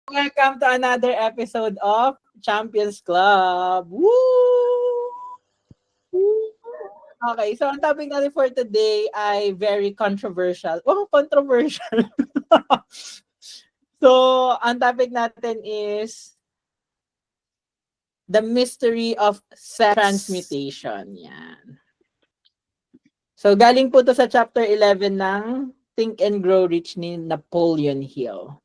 Welcome to another episode of Champions Club. Woo! Okay, so ang topic natin for today ay very controversial. Oh, controversial. So, ang topic natin is the mystery of sex transmutation. Yan. So, galing po to sa chapter 11 ng Think and Grow Rich ni Napoleon Hill.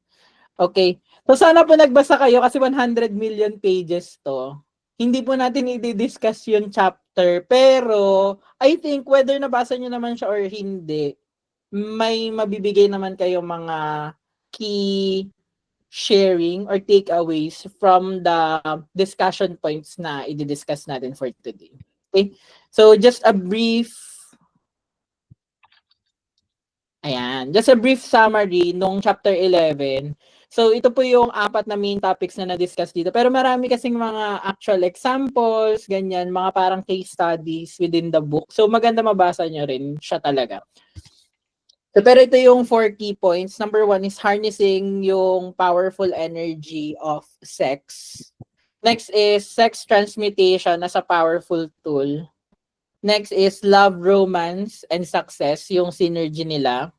Okay. So, sana po nagbasa kayo kasi 100 million pages to. Hindi po natin i-discuss yung chapter, pero I think whether nabasa nyo naman siya or hindi, may mabibigay naman kayo mga key sharing or takeaways from the discussion points na i-discuss natin for today. Okay? So, just a brief summary nung chapter 11. So, ito po yung 4 na main topics na na-discuss dito. Pero marami kasing mga actual examples, ganyan, mga parang case studies within the book. So, maganda mabasa nyo rin siya talaga. So, pero ito yung 4 key points. Number 1 is harnessing yung powerful energy of sex. Next is sex transmutation as a powerful tool. Next is love, romance, and success, yung synergy nila.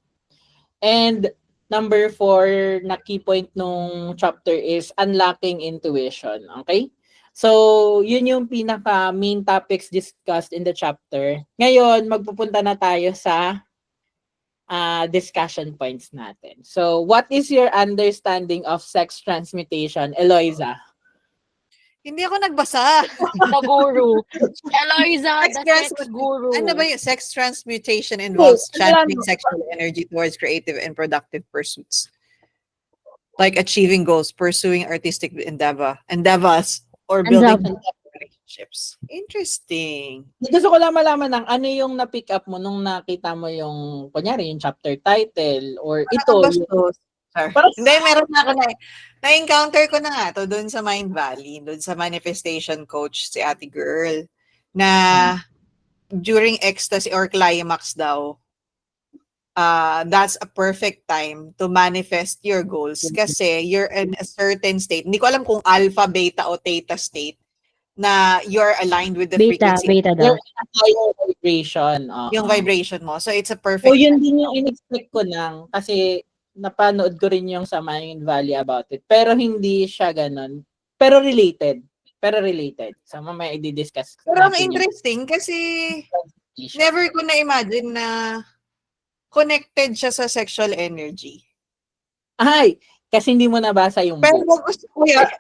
And number 4 na key point nung chapter is unlocking intuition. Okay? So, yun yung pinaka main topics discussed in the chapter. Ngayon, magpupunta na tayo sa discussion points natin. So, what is your understanding of sex transmutation, Eloisa? Hindi ako nagbasa. The guru. Eloisa, the sex guru. Ano ba yung sex transmutation involves channeling sexual energy towards creative and productive pursuits? Like achieving goals, pursuing artistic endeavors, or building relationships. Interesting. Gusto ko lang malaman ng ano yung na-pick up mo nung nakita mo yung, kunyari, yung chapter title or ito. Hindi, meron na ako na-encounter ko na nga to doon sa Mind Valley, doon sa manifestation coach si Ate Girl, na during ecstasy or climax daw, that's a perfect time to manifest your goals kasi you're in a certain state. Hindi ko alam kung alpha, beta, o theta state na you're aligned with the frequency. Beta daw. You're in a higher vibration. Yung vibration mo. So, it's a perfect So, yun din yung in-expect ko lang kasi napanood ko rin yung sa Mind Valley about it. Pero hindi siya ganun. Pero related. So, mamaya i-discuss. Pero ang interesting kasi never ko na-imagine na connected siya sa sexual energy. Ay, kasi hindi mo nabasa yung pero book.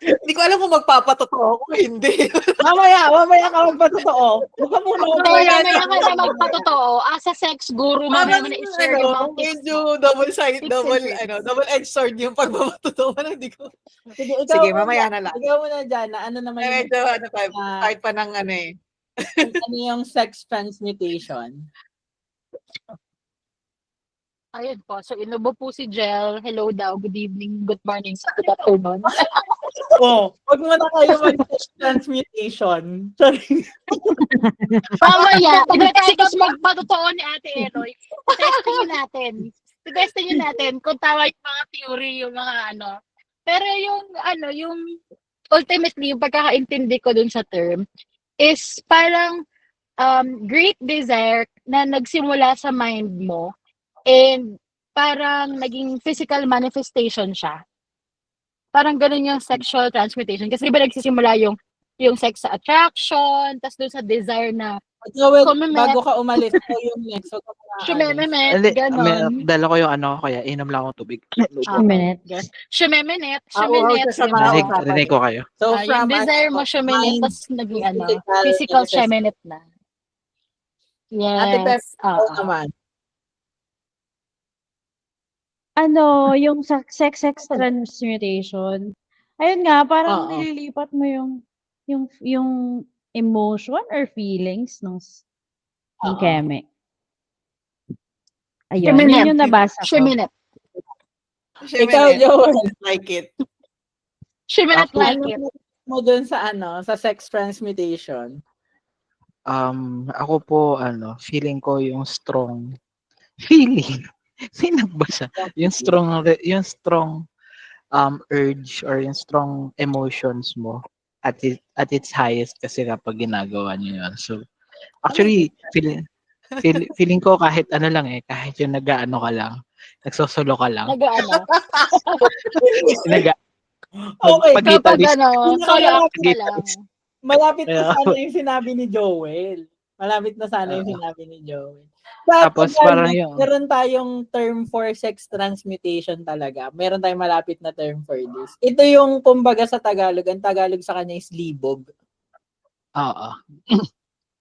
Hindi ko alam kung magpapatotoo ako hindi. mamaya ka magpatotoo. Mamaya ka na magpatotoo. As a sex guru, mamaya mo na i-share yung mga tips. Medyo double-edged sword yung pagpapatotoo. Hindi ko. Sige, mamaya na lang. Ikaw mo na dyan, ano naman medyo, part pa ng ano eh. Ano yung sex transmutation? Ayun po. So, inubo po si Jel. Hello daw. Good evening. Good morning. Good afternoon. Huwag mo na kayo mag-sex transmutation. Sorry. Mamaya. Pagkatapos magpatotoo ni Ate Eloy, testingin natin kung tama yung mga theory, yung mga ano. Pero yung ultimately, yung pagkakaintindi ko dun sa term is parang great desire na nagsimula sa mind mo. And parang naging physical manifestation siya. Parang ganun yung sexual transmutation. Kasi diba nagsisimula yung sex sa attraction, tas doon sa desire na bago ka umalis ko yung next. Shumemenet, gano'n. Dala ko yung kaya inom lang akong tubig. Shumemenet. Rinig ko kayo. So yung desire mo shumemenet, tas naging physical shumemenet na. Yes. Naman. Yung sex transmutation, ayun nga, parang nililipat mo yung emotion or feelings ng Keme. Ayun, yun yung nabasa ko. Shumenet. Ikaw, Joel. Like it. Shumenet like it. Mo dun sa sex transmutation. Ako po, feeling ko yung strong feeling. May nagbasa. Yung strong urge or yung strong emotions mo at its highest kasi kapag ginagawa niyo yun. So, actually, feeling ko kahit ano lang kahit yung nag-aano ka lang, nagsosolo ka lang, Nag-ano? nag Okay, pagkita Kapag list, ano, solo act ka pagkita lang. list. malapit na Kaya, sana yung sinabi ni Joel. Malapit na sana yung Oo. sinabi ni Joel. Sa Tapos Tagalog, parang yung, meron tayong term for sex transmutation talaga. Meron tayong malapit na term for this. Ito yung kumbaga sa Tagalog, ang Tagalog sa kanya is libog. oo.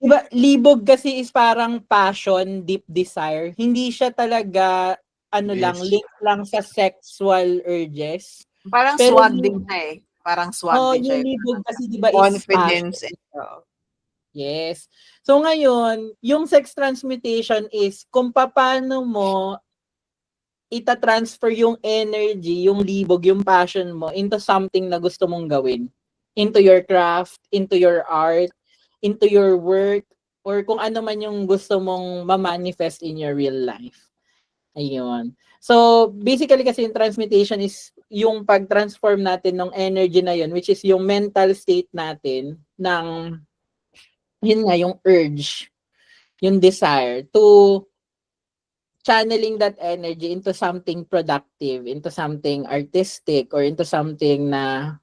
Diba, libog kasi is parang passion, deep desire. Hindi siya talaga lang, Yes. link lang sa sexual urges. Parang Pero swag yung- din siya eh. Parang swag din siya. yung libog kasi diba is Confidence. passion. Oo. Yes. So ngayon, yung sex transmutation is kung paano mo ita-transfer yung energy, yung libog, yung passion mo into something na gusto mong gawin. Into your craft, into your art, into your work, or kung ano man yung gusto mong ma-manifest in your real life. Ayun. So, basically kasi yung transmutation is yung pag-transform natin ng energy na yun, which is yung mental state natin ng yun nga, yung urge, yung desire to channeling that energy into something productive, into something artistic, or into something na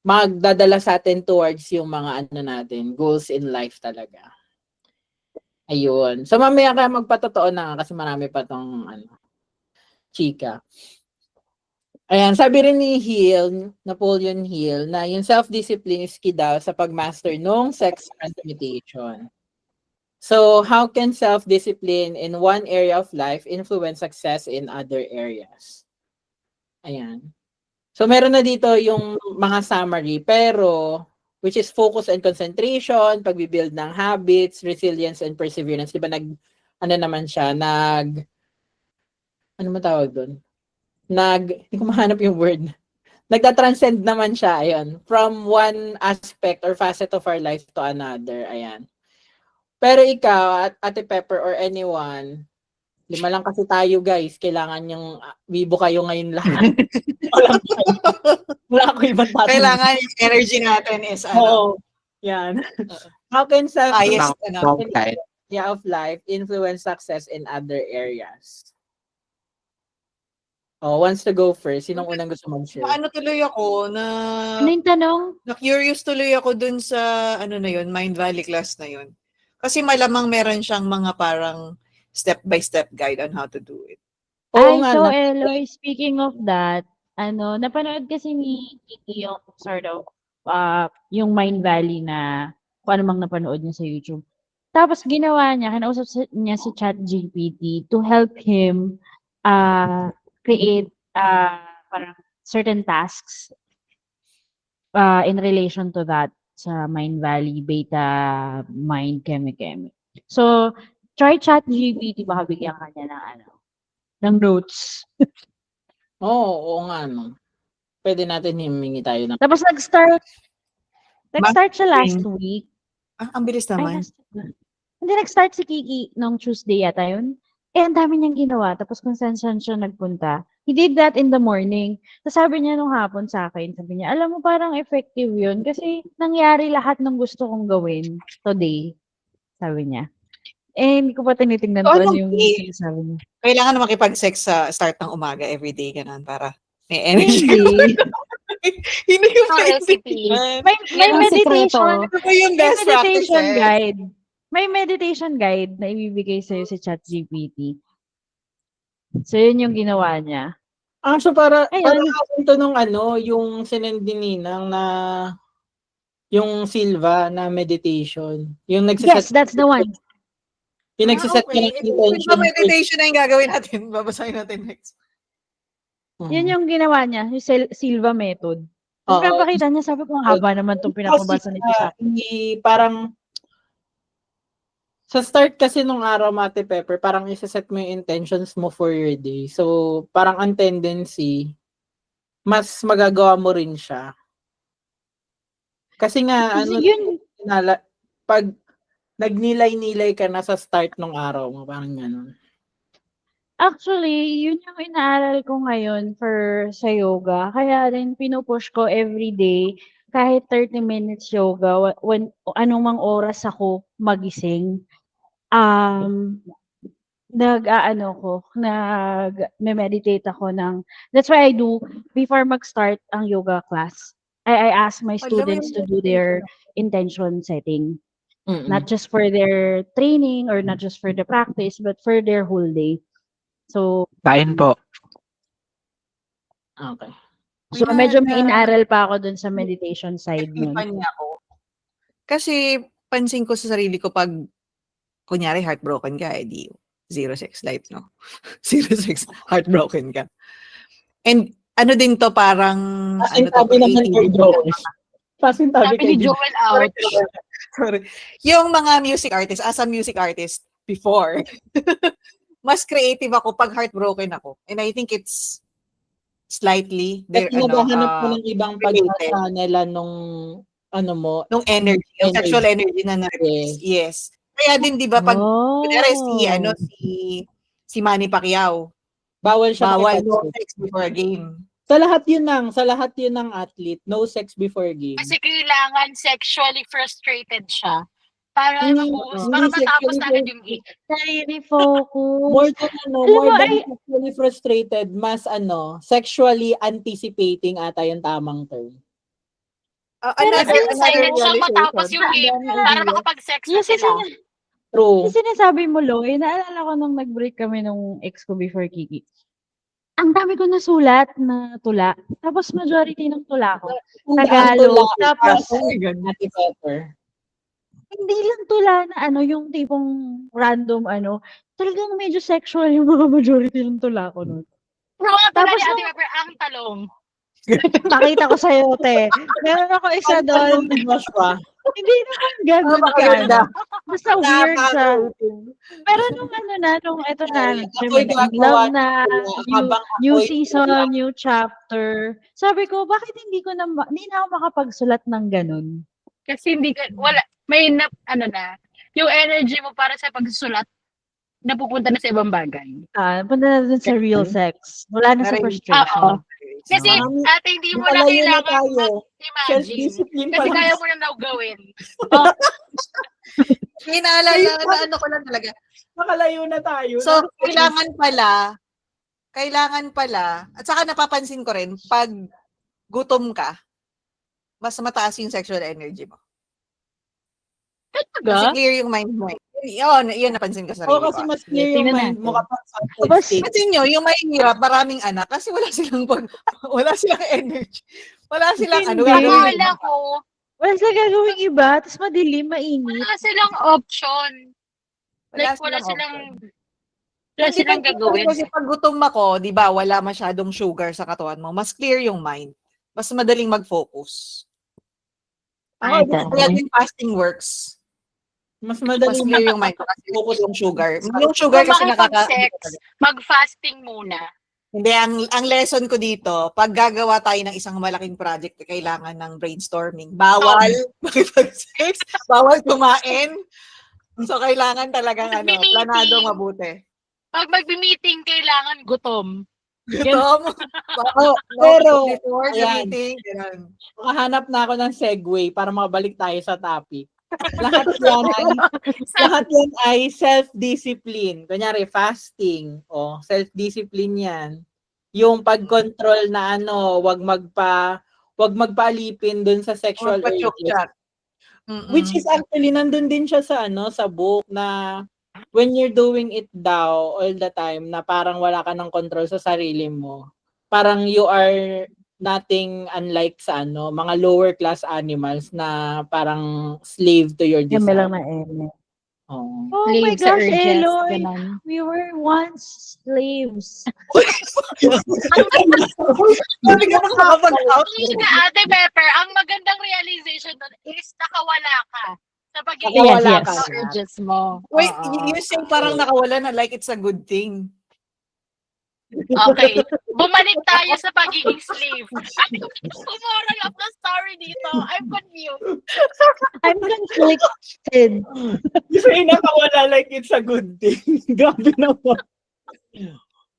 magdadala sa atin towards yung mga ano natin, goals in life talaga. Ayun. So mamaya kaya magpatotoo na nga kasi marami pa tong chika. Ayan, sabi rin ni Napoleon Hill, na yung self-discipline is key daw sa pag-master nung sex transmutation. So, how can self-discipline in one area of life influence success in other areas? Ayan. So, meron na dito yung mga summary, pero which is focus and concentration, pagbibuild ng habits, resilience and perseverance. Diba naman siya, ano matawag doon? Hindi ko mahanap yung word. Nagta-transcend naman siya, ayun. From one aspect or facet of our life to another, ayan. Pero ikaw, Ate Pepper or anyone, 5 lang kasi tayo guys, kailangan yung wibo kayo ngayon lahat. Wala ako ibang tatanong. Kailangan yung energy natin is Oo, yan. How can highest of life influence success in other areas? Oh, wants to go first. Sinong unang gusto mag-share? Ano tuloy ako Ano yung tanong? na-curious tuloy ako dun sa na yun, Mind Valley class na yun. Kasi malamang meron siyang mga parang step-by-step guide on how to do it. Oo nga, So Eloy, speaking of that, napanood kasi ni Kiki yung sort of, yung Mind Valley na kung ano mang napanood niya sa YouTube. Tapos ginawa niya, kinausap niya si ChatGPT to help him create parang certain tasks in relation to that sa Mind Valley, Beta, Mind, Keme-Keme. So, try ChatGPT, baka bigyan ka niya ng notes. oo nga, no. Pwede natin himingi tayo ng... Tapos nag-start siya last week. Ang bilis naman. Hindi, nag-start si Kiki nung Tuesday yata yun. Ang dami niyang ginawa. Tapos kung saan siya nagpunta. He did that in the morning. Tapos sabi niya nung hapon sa akin, sabi niya, alam mo parang effective yun kasi nangyari lahat ng gusto kong gawin today. Sabi niya. Hindi ko pa tinitingnan ko ano yung sinasabi niya. Kailangan na makipag-sex sa start ng umaga everyday, ganun, para may energy. Hindi. Hindi yung recipe. May meditation. Ano ba yung best meditation practices? guide. May meditation guide na ibibigay sa'yo si ChatGPT. So, yun yung ginawa niya. So para Ayun. ito nung yung sinend ni Ninang na yung Silva na meditation. Yung Yes, that's the one. Yung nagsiset ka ng intention. Meditation na yung gagawin natin. Babasahin natin next. Yun yung ginawa niya, yung Silva method. Tapos pinapakita niya, sabi ko, ang haba naman itong pinapabasa nito sa akin. Parang sa start kasi nung araw, Ate Pepper, parang isa-set mo yung intentions mo for your day. So, parang ang tendency, mas magagawa mo rin siya. Kasi nga, pag nagnilay-nilay ka na sa start nung araw mo, parang gano'n. Actually, yun yung inaaral ko ngayon sa yoga. Kaya rin pinupush ko everyday, kahit 30 minutes yoga, when anumang oras ako magising, um, nag-meditate ako that's why I do, before mag-start ang yoga class, I ask my Alam mo students yung to do their intention setting. Mm-mm. Not just for their training or not just for the practice, but for their whole day. So, Kain po. Okay. so medyo may inaaral pa ako dun sa meditation side nun. Epiphany ako. Kasi pansin ko sa sarili ko pag kunyari heartbroken ka, di zero sex life, no? Zero sex, heartbroken ka. And ano din to, parang Kasi ano to, sabi naman kay creativity. Joel. Kasi sabi Sabi kay ni Joel, ouch. Sorry. Yung mga music artists, as a music artist before, mas creative ako pag heartbroken ako. And I think it's slightly Kasi naghahanap ko ng ibang related. pag-channel nung nung energy, yung sexual energy na na-release. Yes. Kaya din 'di ba pag kunyari si Manny Pacquiao, bawal siya bawal no makipag-sex. sex before a game. Sa lahat yun ng athlete, no sex before game. Kasi kailangan sexually frustrated siya. Para Hindi matapos sexually na agad yung Nare-refocus. More than Alam more mo, than sexually frustrated, mas sexually anticipating ata yung tamang term. Another excited siya realization. matapos yung game para makapag-sex na Yung sila. True. Yung sinasabi mo, Loy, naalala ko nung nag-break kami nung ex ko before Kiki. Ang dami ko nasulat na tula. Tapos majority ng tula ko, Tagalog. Tapos, Ate Pepper. hindi lang tula na yung tipong random talagang medyo sexual yung mga majority ng tula ko nun. Pero mga tula Tapos ni Ate Pepper, ang talong. Pakita ko sa'yo, te. Meron ako isa doon. Hindi naman ganun ka. Basta weird siya. Pero nung ito na, Ako'y love gagawa na, habang new ako'y season, wala. new chapter. Sabi ko, bakit hindi na ako makapagsulat ng ganun? Kasi hindi ka, wala, may yung energy mo para sa pagsusulat, napupunta na sa ibang bagay. Punta na dun sa real sex. Wala na sa frustration. Kasi ate, hindi mo na Nakalayo na kailangan tayo. mag-imagine. Self-discipline pa Kasi lang. kaya mo na daw gawin. Inaalala na ano ko lang talaga. Nakalayo na tayo. So, kailangan pala, at saka napapansin ko rin, pag gutom ka, mas mataas yung sexual energy mo. Kasi clear yung mind mo. Yun napansin ko sa sarili ko. kasi mas clear yung Tingnan mind mo natin. kapag Tapos, Pansin nyo, yung mahihirap, maraming anak, kasi wala silang energy. Wala silang Hindi. Akala ko, wala sila gagawing iba, tapos madilim, mainit. wala silang option. Like, wala silang gagawin. Kasi pag gutom ako, di ba, wala masyadong sugar sa katawan mo, mas clear yung mind. Mas madaling mag-focus. Kaya din fasting works. Mas Mas madaling clear yung mind kasi focus yung sugar. Yung sugar Kung kasi makipag-sex, mag-fasting muna. Hindi, ang lesson ko dito, pag gagawa tayo ng isang malaking project, kailangan ng brainstorming. Bawal makipag-sex, bawal kumain. So, kailangan talagang Mag-meeting. planado mabuti. Pag mag-meeting, kailangan gutom. Gutom. Pero, before the ayan. meeting, ganun. makahanap na ako ng segue para makabalik tayo sa topic. Lahat yan ay self-discipline. Kunyari, fasting. Self-discipline yan. Yung pag-control na wag magpaalipin dun sa sexual urges. Pachok-chak. Which is actually, nandun din siya sa book na when you're doing it daw all the time, na parang wala ka ng control sa sarili mo. Parang you are nothing unlike sa mga lower class animals na parang slave to your Kami desire. lang na eme. Oh. Oh my Slave sa gosh, urges, Eloy! ganun. We were once slaves. Sabi ka nakakapag-out. Hindi ka, Ate Pepper, ang magandang realization nun is nakawala ka sa pagiging Nakawala Yes, ka sa na. urges mo. Wait, Oo. you say parang nakawala na like it's a good thing. Okay. Bumalik tayo sa pagiging slave. Moral of the story dito. I'm confused. I'm conflicted. Kasi nakawala like it's a good thing. Grabe naman.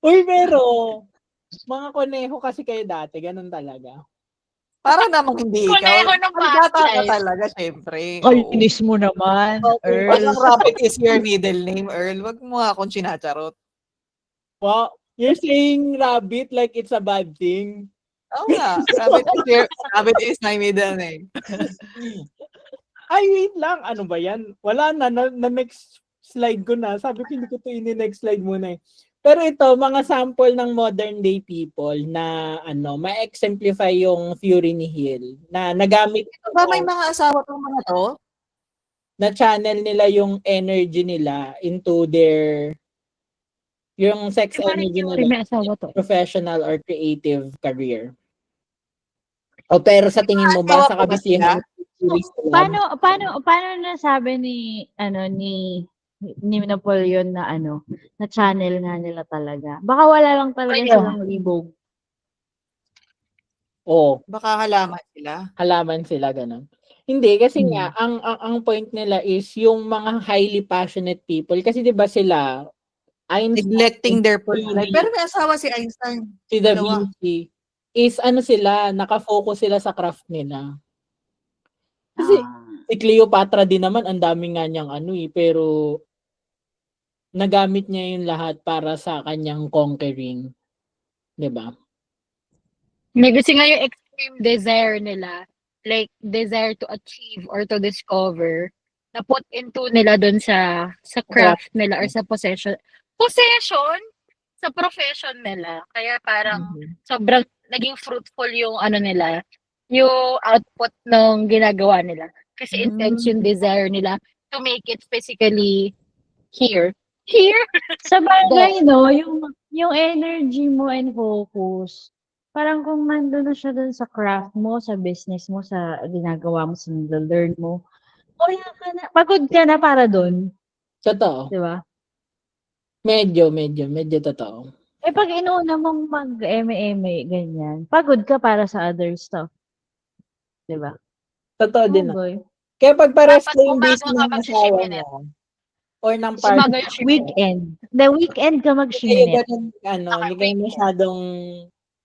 Uy, pero mga koneho kasi kayo dati, ganun talaga. Para namang hindi ikaw. Kuneho ng Ang past bata ka life. talaga, syempre. Ay, Oo. inis mo naman, Okay. Wag Earl. lang Rabbit is your middle name, Earl. Wag mo nga akong sinacharot. Wow, you're saying rabbit like it's a bad thing. Oo nga. Rabbit is my middle name. Ay, wait lang. Ano ba yan? Wala na next slide ko na. Sabi ko hindi ko to ini-next slide muna eh. Pero ito, mga sample ng modern day people na ma-exemplify yung theory ni Hill na nagamit Ba may mga asawa tong mga to? na channel nila yung energy nila into yung sex Parang energy theory, nila, may asawa to. professional or creative career. O pero sa tingin mo ba Asawa sa po ba kabisihan sila? Paano nasabi ni Napoleon na na channel nga nila talaga. Baka wala lang talaga Ayun. silang libog. o Baka halaman sila. halaman sila ganun? Hindi kasi nga ang point nila is yung mga highly passionate people kasi 'di ba sila Einstein, Neglecting their personal life. Curie, Pero may asawa si Einstein. si Da Dalawa. Vinci is sila, nakafocus sila sa craft nila. Kasi si Cleopatra din naman ang dami nga niyang pero nagamit niya yung lahat para sa kanyang conquering, 'di ba? May kasi nga yung extreme desire nila, like desire to achieve or to discover, na put into nila dun sa craft nila or sa possession. Possession? Sa profession nila. Kaya parang sobrang naging fruitful yung nila, yung output ng ginagawa nila. Kasi intense yung desire nila to make it physically here. Here? Sa bagay, no, yung energy mo and focus, parang kung nandun na siya dun sa craft mo, sa business mo, sa ginagawa mo, sa learn mo, wala ka na, pagod ka na para dun, Totoo. di ba? Medyo totoo. Eh, pag inuuna mong mag-eme-eme, ganyan, pagod ka para sa other stuff. Di ba? Totoo din. Oh, boy. Kaya pag pares Dapat ko yung busy gumagawa ka ng mag-shimmy asawa net. mo or ng partner, Umaga yung shift. Weekend. The weekend ka hindi mag-shiminette. ganun, Okay, hindi kayo weekend. masyadong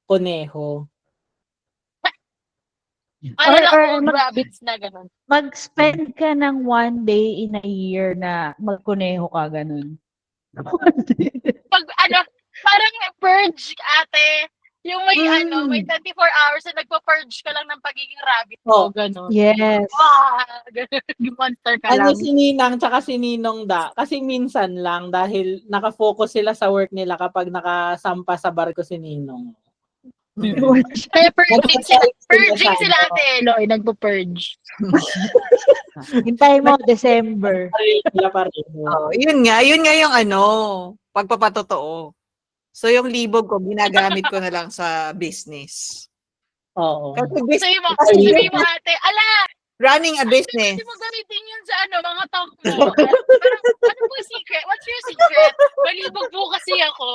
kuneho. Ano na Or old rabbits na gano'n. mag-spend ka ng 1 day in a year na magkuneho ka, ganun. Pag parang purge, ate. Yung may may 24 hours na nagpa-purge ka lang ng pagiging rabbit mo, gano'n. Yes. Yung monster ka lang. Si Ninang tsaka si Ninong kasi minsan lang dahil nakafocus sila sa work nila kapag nakasampa sa barko si Ninong. Kaya purging sila ate Eloy, nagpo-purge. Hintayin mo, December. Sila pareho. Oh, yun nga yung pagpapatotoo. So yung libog ko, ginagamit ko na lang sa business. Oo. Kasi Sabihin mo ate, running a business. Hindi mo gamitin yun sa mga talk mo. Parang, ano po secret? What's your secret? Malibog po kasi ako.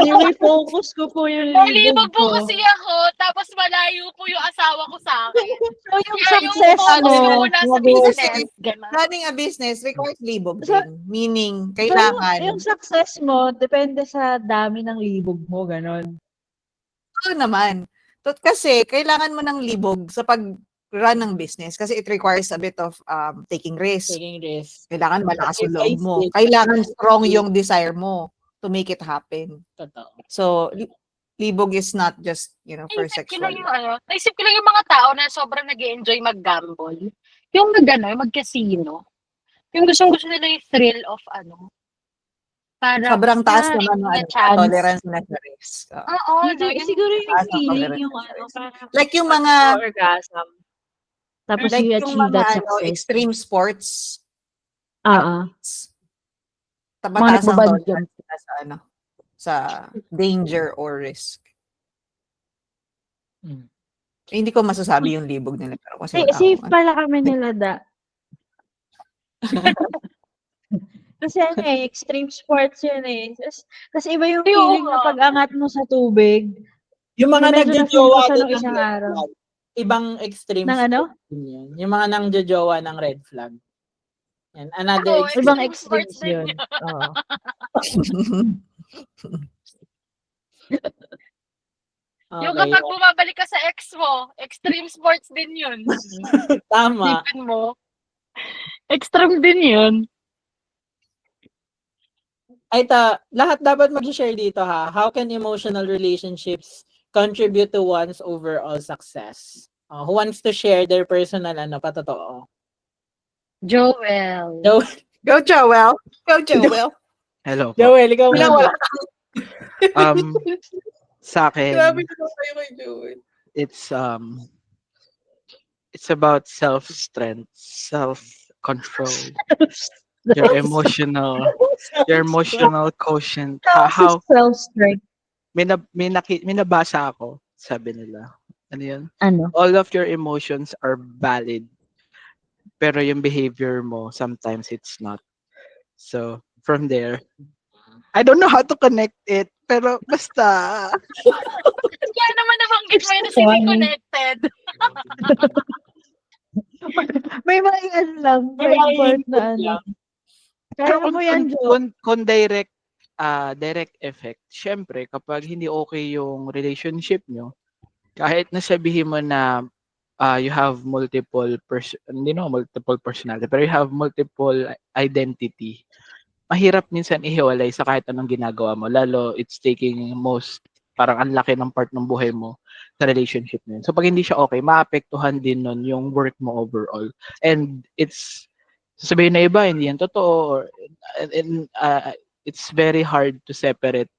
I-refocus ko po yung Malibog libog po ko. kasi ako, tapos malayo po yung asawa ko sa akin. So, yung Kaya success focus mo, ko nasa business. Ganun. Running a business requires libog So- din. Meaning, yung kailangan. success mo, depende sa dami ng libog mo, ganon. Oo naman. Kasi kailangan mo ng libog sa pag-run ng business kasi it requires a bit of taking risk. Taking risk. Kailangan malakas yung loob mo. Kailangan strong yung desire mo to make it happen. Totoo. So, libog is not just, for Naisip ko sexual. lang yung mga tao na sobrang nag-enjoy mag-gamble. Yung mag-casino. Yung gusto nila yung thrill of parang Sobrang taas na naman ng chance. tolerance na sa risk. Oo, Siguro yung taas ng feeling tolerance yung sa parang Like yung mga- orgasm. Tapos Like you yung achieve that mga success. extreme sports, Oo. mataas ang nagbabad tolerance nila sa danger or risk. Hindi ko masasabi yung libog nila. Pero kasi wala Safe akong- pala kami nila Kasi extreme sports yun eh. Kasi iba yung Ayoko feeling na nga. pag-angat mo sa tubig. Yung mga Na medyo nagjojowa na-focus din nung ng isang red araw. flag. Ibang extreme Ng ano? sport din yun. Yung mga nangjojowa ng red flag. Yan. Another Oo, extreme. Ibang Extreme sports extremes din yun. Oo. Yung Okay, kapag bumabalik ka sa ex mo, extreme sports din yun. tama. Isipin mo, extreme din yun. Ay, lahat dapat mag-share dito ha. How can emotional relationships contribute to one's overall success? Who wants to share their personal patotoo? Joel. Go, Joel. Go, Joel. Hello po. Joel, ikaw Wala, muna. wala. Sa akin, Grabe naman kayo kay Joel. it's about self-strength, self-control, your emotional quotient. How Self-strength. may nabasa ako, sabi nila. Ano yun? Ano? All of your emotions are valid, pero yung behavior mo, sometimes it's not. So, from there, I don't know how to connect it, pero basta, Kaya naman nabanggit mo yun na hindi Funny. connected. May mga ano lang, May may mga part na input ano. lang. Kaya mo yan, Jo. kung direct effect, syempre, kapag hindi okay yung relationship nyo, kahit nasabihin mo na you have multiple personality, pero you have multiple identity, mahirap minsan ihiwalay sa kahit anong ginagawa mo. Lalo, it's taking parang ang laki ng part ng buhay mo sa relationship na yun. So, pag hindi siya okay, maapektuhan din nun yung work mo overall. And sasabihin na iba, hindi yan totoo. And it's very hard to separate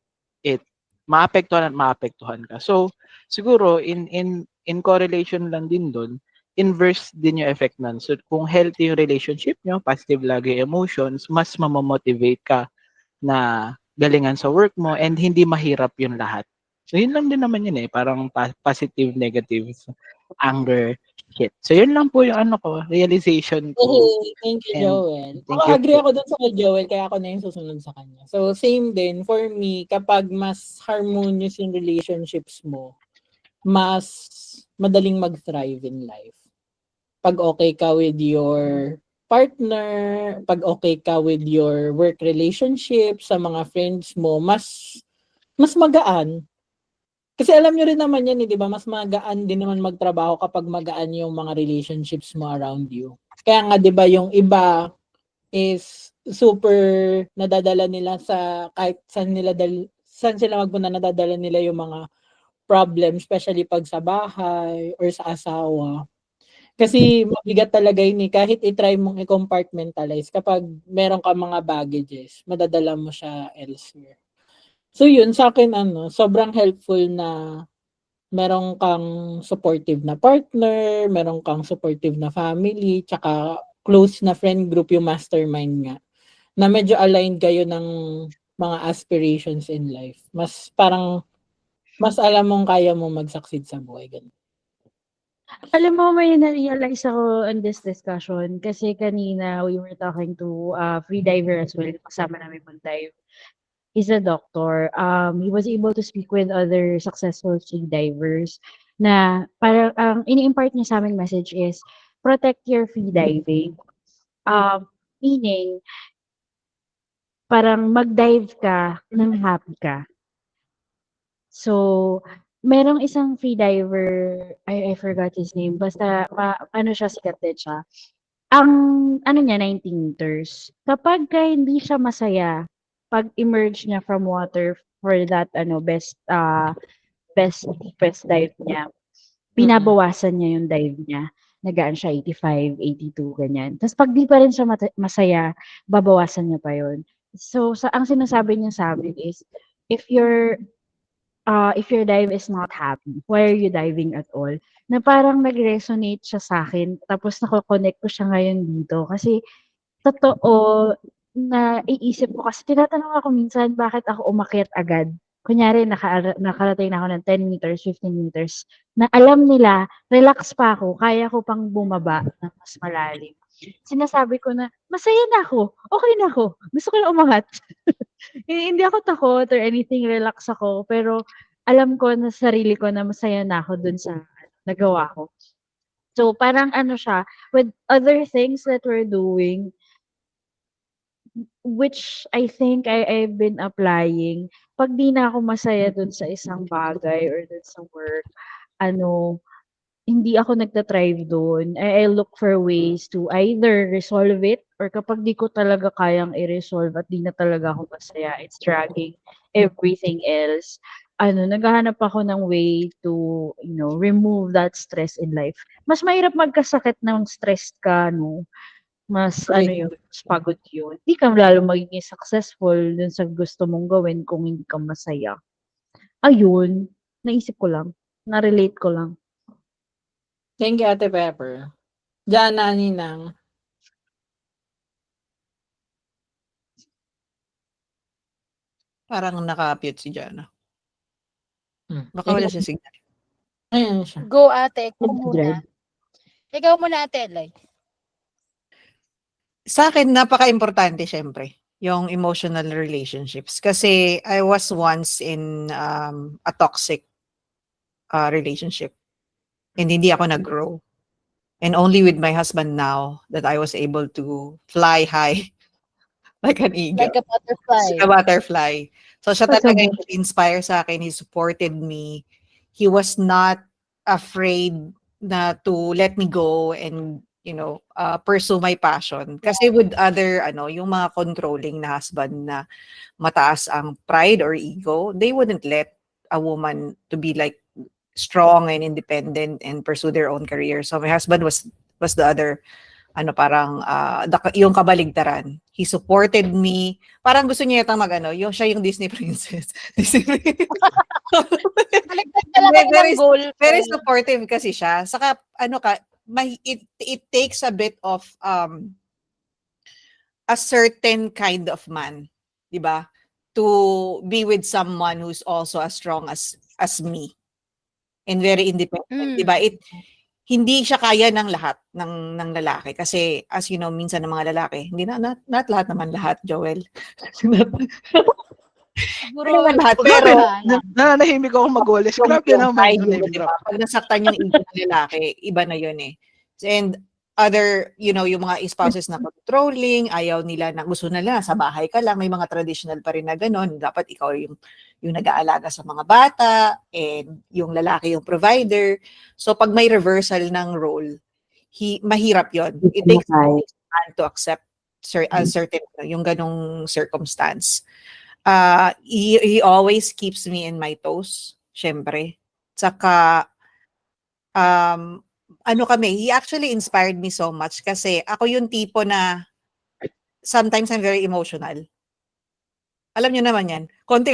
it. Maapektuhan at maapektuhan ka. So, siguro, in correlation lang din dun, inverse din yung effect nun. So, kung healthy yung relationship nyo, positive lagi yung emotions, mas mamamotivate ka na galingan sa work mo and hindi mahirap yung lahat. So, yun lang din naman yun eh. Parang positive, negative, anger, shit. So, yun lang po yung realization ko. Okay, thank you, And Joel. thank Ako, you agree po. ako dun sa kay Joel, kaya ako na yung susunod sa kanya. So, same din, for me, kapag mas harmonious yung relationships mo, mas madaling mag-thrive in life. Pag okay ka with your partner, pag okay ka with your work relationship, sa mga friends mo, mas magaan. Kasi alam nyo rin naman yan, di ba? Mas magaan din naman magtrabaho kapag magaan yung mga relationships mo around you. Kaya nga, di ba, yung iba is super nadadala nila sa kahit saan sila magpunta, nadadala nila yung mga problem, especially pag sa bahay or sa asawa. Kasi mabigat talaga yun eh. Kahit i-try mong i-compartmentalize, kapag meron ka mga baggages, madadala mo siya elsewhere. So yun, sa akin sobrang helpful na meron kang supportive na partner, meron kang supportive na family, tsaka close na friend group, yung mastermind nga, na medyo aligned kayo ng mga aspirations in life. Mas alam mong kaya mo mag-succeed sa buhay. Ganun. Alam mo, may na-realize ako on this discussion kasi kanina we were talking to free diver as well. Kasama namin mag-dive. He's a doctor. He was able to speak with other successful free divers na parang ang ini-impart niya sa aming message is protect your free diving. Meaning, parang mag-dive ka ng happy ka. So, merong isang free diver, I forgot his name, basta ano siya, sikat din siya. Ang ano niya, 90 meters. Kapag hindi siya masaya, pag emerge niya from water for that best deepest dive niya, binabawasan niya yung dive niya. Nagaan siya 85, 82, ganyan. Tapos pag di pa rin siya masaya, babawasan niya pa yun. So, ang sinasabi niya sa amin is, if your dive is not happy, why are you diving at all? Na parang nag-resonate siya sa akin, tapos nako-connect ko siya ngayon dito. Kasi totoo, naiisip ko kasi tinatanong ako minsan bakit ako umakyat agad. Kunyari nakarating na ako ng 10 meters, 15 meters, na alam nila relax pa ako, kaya ko pang bumaba ng mas malalim. Sinasabi ko na, masaya na ako, okay na ako, gusto ko na umangat. Hindi ako takot or anything, relax ako, pero alam ko na sa sarili ko na masaya na ako dun sa nagawa ko. So, parang ano siya, with other things that we're doing, which I think I've been applying. Pag di na ako masaya dun sa isang bagay or dun sa work, ano, hindi ako nagta-thrive dun. I look for ways to either resolve it or kapag di ko talaga kayang i-resolve at di na talaga ako masaya, it's dragging everything else. Naghahanap ako ng way to, remove that stress in life. Mas mahirap magkasakit ng stressed ka, no? Mas Correct. yun, mas pagod yun. Hindi ka lalo magiging successful dun sa gusto mong gawin kung hindi ka masaya. Ayun, naisip ko lang, na-relate ko lang. Thank you, Ate Pepper. Jana, Ninang. Parang naka-mute si Jana. Baka Ikaw, wala siya signal. ayan siya. Go ate, ikaw muna. Dread. Ikaw muna ate, Eloy. Sa akin, napaka-importante syempre, yung emotional relationships. Kasi I was once in a toxic relationship. And hindi ako nag-grow. And only with my husband now that I was able to fly high like an eagle. Like a butterfly. A butterfly. So siya That's so talaga yung nag-inspire sa akin. He supported me. He was not afraid na to let me go and pursue my passion. Kasi with other yung mga controlling na husband na mataas ang pride or ego, they wouldn't let a woman to be like strong and independent and pursue their own career. So my husband was the other parang yung kabaligtaran. He supported me. Parang gusto niya yata yung siya yung Disney princess. Disney princess. Baligtad ka lang kayo ng goal. Very supportive kasi siya. Saka it takes a bit of a certain kind of man, 'di ba? To be with someone who's also as strong as me and very independent, 'di ba? Hindi siya kaya ng lahat ng lalaki kasi as you know, minsan ng mga lalaki, hindi not lahat naman lahat, Joel. Siguro, Hindi naman lahat, Grabe, pero nananahimik ako mag-Wallace. Grabe naman yung name diba? drop. Pag nasaktan yung ego ng lalaki, iba na yun eh. And other, yung mga spouses na controlling, ayaw nila na gusto nila sa bahay ka lang, may mga traditional pa rin na gano'n. Dapat ikaw yung nag-aalaga sa mga bata and yung lalaki yung provider. So pag may reversal ng role, mahirap yon. It takes time to accept certain yung ganong circumstance. He always keeps me in my toes, syempre. Tsaka, he actually inspired me so much kasi ako yung tipo na sometimes I'm very emotional. Alam niyo naman yan. Konting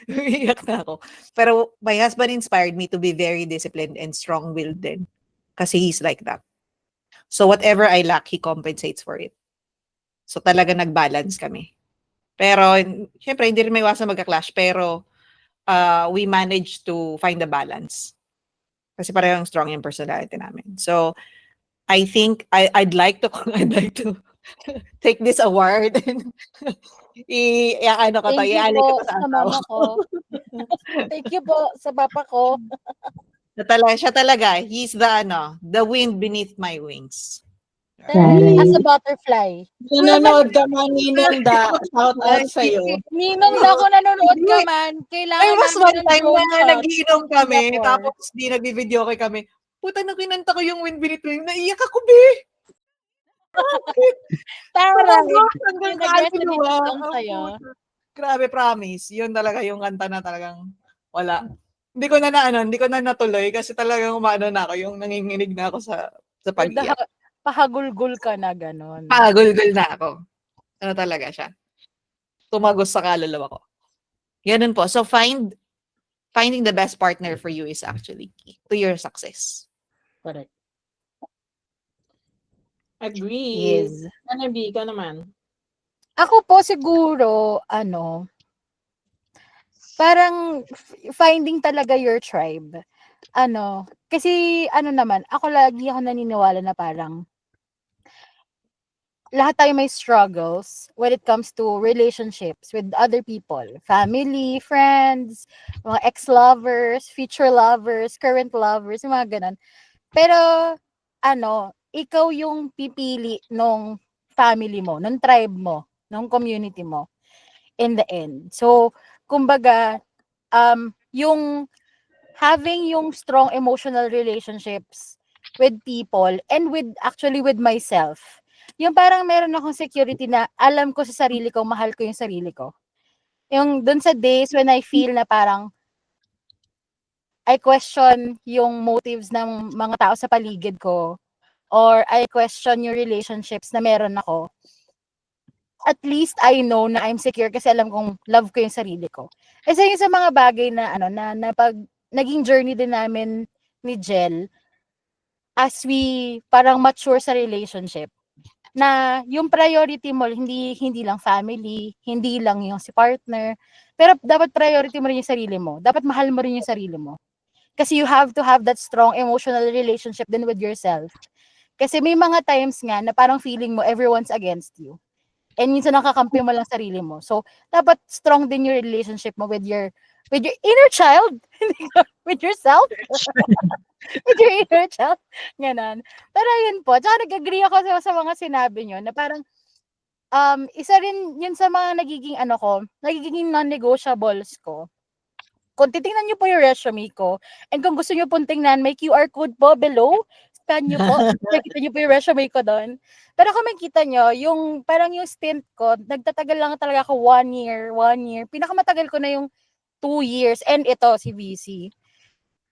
iyak na ako. Pero my husband inspired me to be very disciplined and strong-willed din. Kasi he's like that. So whatever I lack, he compensates for it. So talaga nag-balance kami. Pero, syempre, hindi rin may iwasan magka-clash. Pero, we managed to find the balance. Kasi parehong strong yung personality namin. So, I think I'd like to take this award and Thank you po sa mama ko. Thank you po sa papa ko. Siya talaga, he's the wind beneath my wings. As a butterfly. Nanonood ka man, Ninong da. Shout out sa'yo. Ninong na ako nanonood ka man. Kailangan Ay, was one time drone na shot. nagiinom kami, Singapore. tapos di nagbi-video kay kami. Puta, nang kinanta ko yung wind beneath me. Naiyak ako, be! Taray. Hanggang Nag-resonate kaluluwa. lang sa'yo. Grabe, promise. Yun talaga yung kanta na talagang wala. Hindi ko na natuloy kasi talagang umaano na ako, yung nanginginig na ako sa pag-iyak. Pahagulgul ka na gano'n. Gulgul na ako. Ano talaga siya. Tumagos sa kaluluwa ko. Ganun po. So finding the best partner for you is actually key to your success. Correct. Agree. Yes. Anabi, ka naman. Ako po siguro, parang finding talaga your tribe. Kasi naman, ako lagi ako naniniwala na parang lahat tayo may struggles when it comes to relationships with other people. Family, friends, mga ex-lovers, future lovers, current lovers, yung mga ganun. Pero, ikaw yung pipili nung family mo, nung tribe mo. ng community mo in the end. So, kumbaga, yung having yung strong emotional relationships with people and actually with myself, yung parang meron akong security na alam ko sa sarili ko, mahal ko yung sarili ko. Yung dun sa days when I feel na parang I question yung motives ng mga tao sa paligid ko or I question yung relationships na meron ako, at least I know na I'm secure kasi alam kong love ko yung sarili ko. Isa yun sa mga bagay na na pag naging journey din namin ni Jel as we parang mature sa relationship, na yung priority mo hindi lang family, hindi lang yung si partner, pero dapat priority mo rin yung sarili mo. Dapat mahal mo rin yung sarili mo. Kasi you have to have that strong emotional relationship din with yourself. Kasi may mga times nga na parang feeling mo everyone's against you. And minsan nakakampi mo lang sarili mo. So, dapat strong din yung relationship mo with your inner child, with yourself, with your inner child. Ganon. Pero yun po, tsaka nag-agree ako sa mga sinabi nyo na parang isa rin yun sa mga nagiging non-negotiables ko. Kung titingnan nyo po yung resume ko, and kung gusto nyo pong tingnan, may QR code po below. Scan nyo po. Nakikita nyo po yung resume ko doon. Pero kung makita nyo, yung parang yung stint ko, nagtatagal lang talaga ako 1 year. Pinakamatagal ko na yung 2 years. And ito, si VC.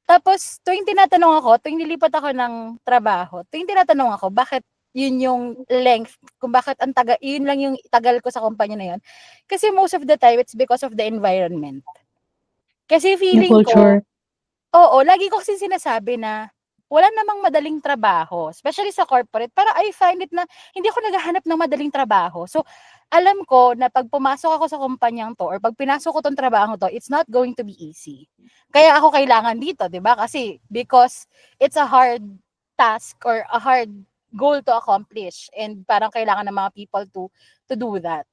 Tapos, tuwing nilipat ako ng trabaho, tuwing tinatanong ako, bakit yun yung length, kung bakit yun lang yung tagal ko sa kumpanya na yun. Kasi most of the time, it's because of the environment. Kasi feeling ko, lagi ko kasi sinasabi na wala namang madaling trabaho, especially sa corporate. Para I find it na hindi ako naghahanap ng madaling trabaho. So, alam ko na pag pumasok ako sa kumpanyang to or pag pinasok ko tong trabaho to, it's not going to be easy. Kaya ako kailangan dito, 'di ba? Kasi because it's a hard task or a hard goal to accomplish and parang kailangan ng mga people to do that.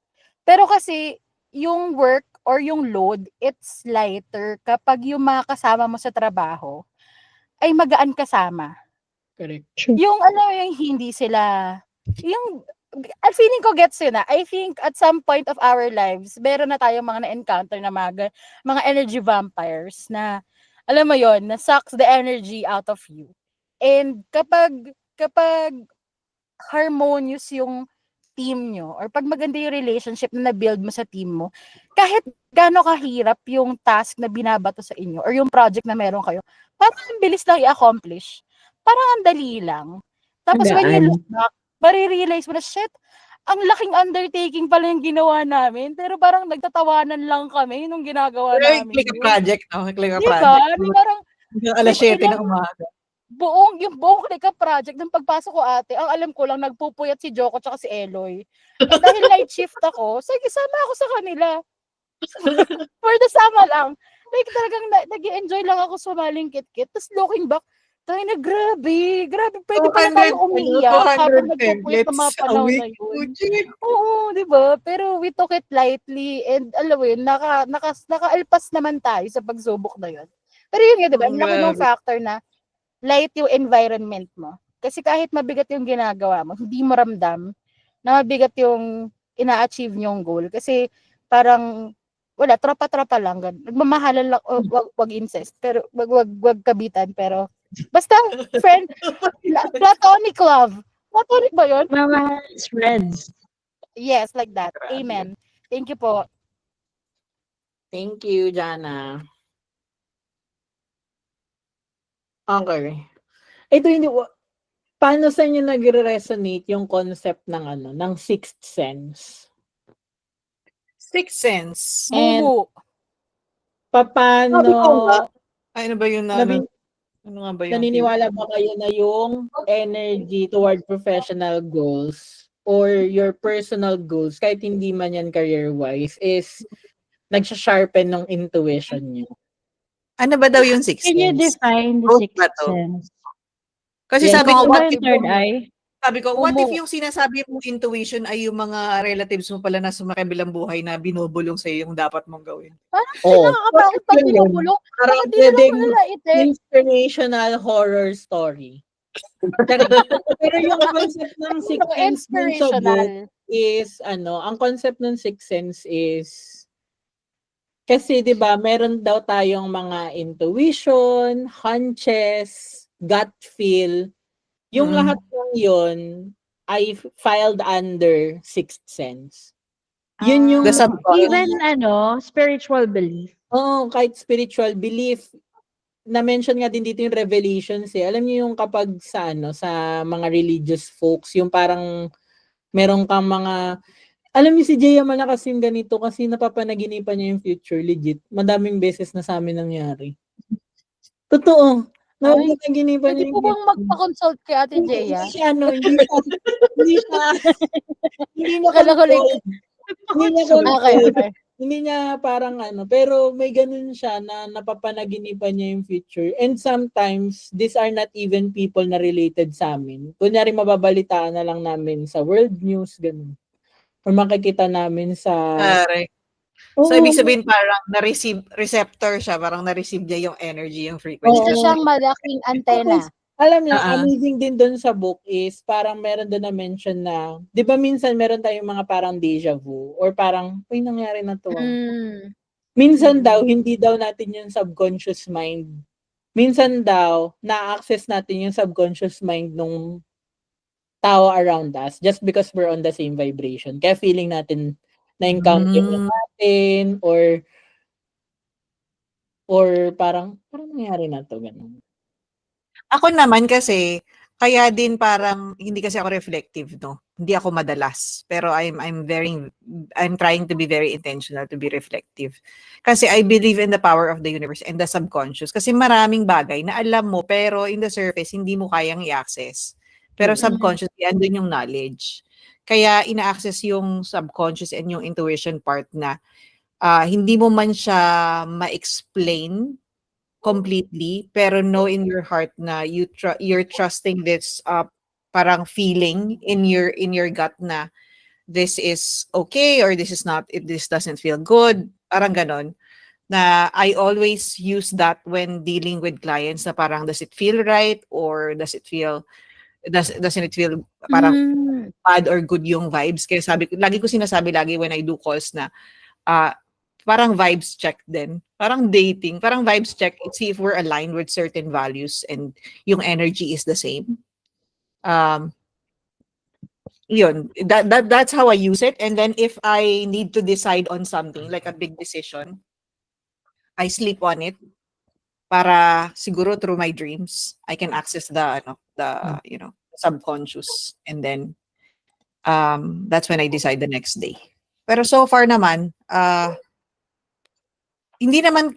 Pero kasi yung work or yung load, it's lighter kapag yung mga kasama mo sa trabaho ay magaan kasama. Correct. Yung yung hindi sila, yung feeling ko gets yun na. I think at some point of our lives, meron na tayong mga na-encounter na mga energy vampires na, alam mo yon, na sucks the energy out of you. And kapag harmonious yung team nyo or pag maganda yung relationship na na-build mo sa team mo, kahit gaano kahirap yung task na binabato sa inyo or yung project na meron kayo, parang ang bilis lang i-accomplish. Parang ang dali lang. Tapos when you look back, marirealize mo na, shit, ang laking undertaking pala yung ginawa namin, pero parang nagtatawanan lang kami nung ginagawa namin. Click a project, no? Click a diba? project. Parang, alas 7 ng umaga. yung buong Click a project, ng pagpasok ko ate, ang alam ko lang, nagpupuyat si Joko tsaka si Eloy. At dahil night shift ako, sige, sama ako sa kanila. For the sama lang. Like, talagang nag-enjoy lang ako sumaling kit-kit. Tapos looking back, tayo na, grabe, pwede pala tayo umiiyak habang nagpupuyat ng mga panahon na yun. Oo, diba? Pero we took it lightly and alam mo yun, nakaalpas naman tayo sa pagsubok na yun. Pero yun nga, diba? Ang laki ng factor na light yung environment mo. Kasi kahit mabigat yung ginagawa mo, hindi mo ramdam na mabigat yung ina-achieve yung goal. Kasi parang, wala, tropa-tropa lang. Nagmamahalan lang, wag incest, pero wag kabitan, pero basta friend, platonic love. Platonic ba yun? Mga friends. Yes, like that. Amen. Thank you po. Thank you, Jana. Okay. Ito hindi, paano sa inyo nagre-resonate yung concept ng sixth sense? Sixth sense. And Mumu. paano, Ano ba yun na? Ano nga ba yun? naniniwala ba kayo na yung energy toward professional goals or your personal goals, kahit hindi man yan career-wise, is nagsha-sharpen ng intuition nyo? Ano ba daw yung sixth Can you sense? define the Growth sixth ba to? sense? Kasi Yes, sabi ko, Ano ba what yung if third eye? Sabi ko, what if Umu. yung sinasabi mong intuition ay yung mga relatives mo pala na sumakabilang buhay na binubulong sa yung dapat mong gawin? Oh, Nakakatakot pag yun. binubulong. Parang Bakit di na lang pwedeng malaitin? inspirational horror story. Pero yung concept ng sixth sense dun sa book, Inspirational. is, ang concept ng sixth sense is, kasi 'di ba meron daw tayong mga intuition, hunches, gut feel. Yung Mm. lahat ng yun ay filed under sixth sense. Yun yung The subconscious. Even spiritual belief. kahit spiritual belief, na-mention nga din dito yung revelations eh. Alam niyo yung kapag sa mga religious folks, yung parang meron kang mga, alam niyo si Jaya malakas yung ganito kasi napapanaginipan niya yung future, legit. Madaming beses na sa amin nangyari. Totoo. Napapanaginipan Pwede niya po yung bang magpa-consult kay Ate Hindi Jaya? siya, hindi niya Akala ko like, control. Hindi niya okay, control. okay. Hindi niya parang pero may ganun siya na napapanaginipan niya yung future. And sometimes, these are not even people na related sa amin. Kunyari, mababalitaan na lang namin sa world news, ganun. Or makikita namin sa... Correct. So, ibig sabihin parang receptor siya, parang na-receive niya yung energy, yung frequency. Isa siyang malaking antena. Alam niyo, Ah. amazing din doon sa book is parang meron doon na mention na, 'di ba minsan meron tayong mga parang deja vu or parang, uy, nangyari na to. Minsan daw, hindi daw natin yung subconscious mind. Minsan daw, na-access natin yung subconscious mind nung tao around us just because we're on the same vibration. Kaya feeling natin na-encounter natin or parang nangyari na to, ganun. Ako naman kasi, kaya din parang, hindi kasi ako reflective, no? Hindi ako madalas. Pero I'm trying to be very intentional to be reflective. Kasi I believe in the power of the universe and the subconscious. Kasi maraming bagay na alam mo, pero in the surface, hindi mo kayang i-access. Pero subconsciously, andun yung knowledge. Kaya ina-access yung subconscious and yung intuition part na hindi mo man siya ma-explain completely, pero know in your heart na you're trusting this parang feeling in your gut na this is okay or this is not, if this doesn't feel good, parang ganon. Na I always use that when dealing with clients na parang doesn't it feel right or doesn't it feel parang bad or good yung vibes. Kaya lagi ko sinasabi when I do calls na parang vibes check din. Parang dating, parang vibes check, see if we're aligned with certain values and yung energy is the same. Yun, that's how I use it. And then if I need to decide on something, like a big decision, I sleep on it para siguro through my dreams, I can access the subconscious. And then, that's when I decide the next day. Pero so far naman, hindi naman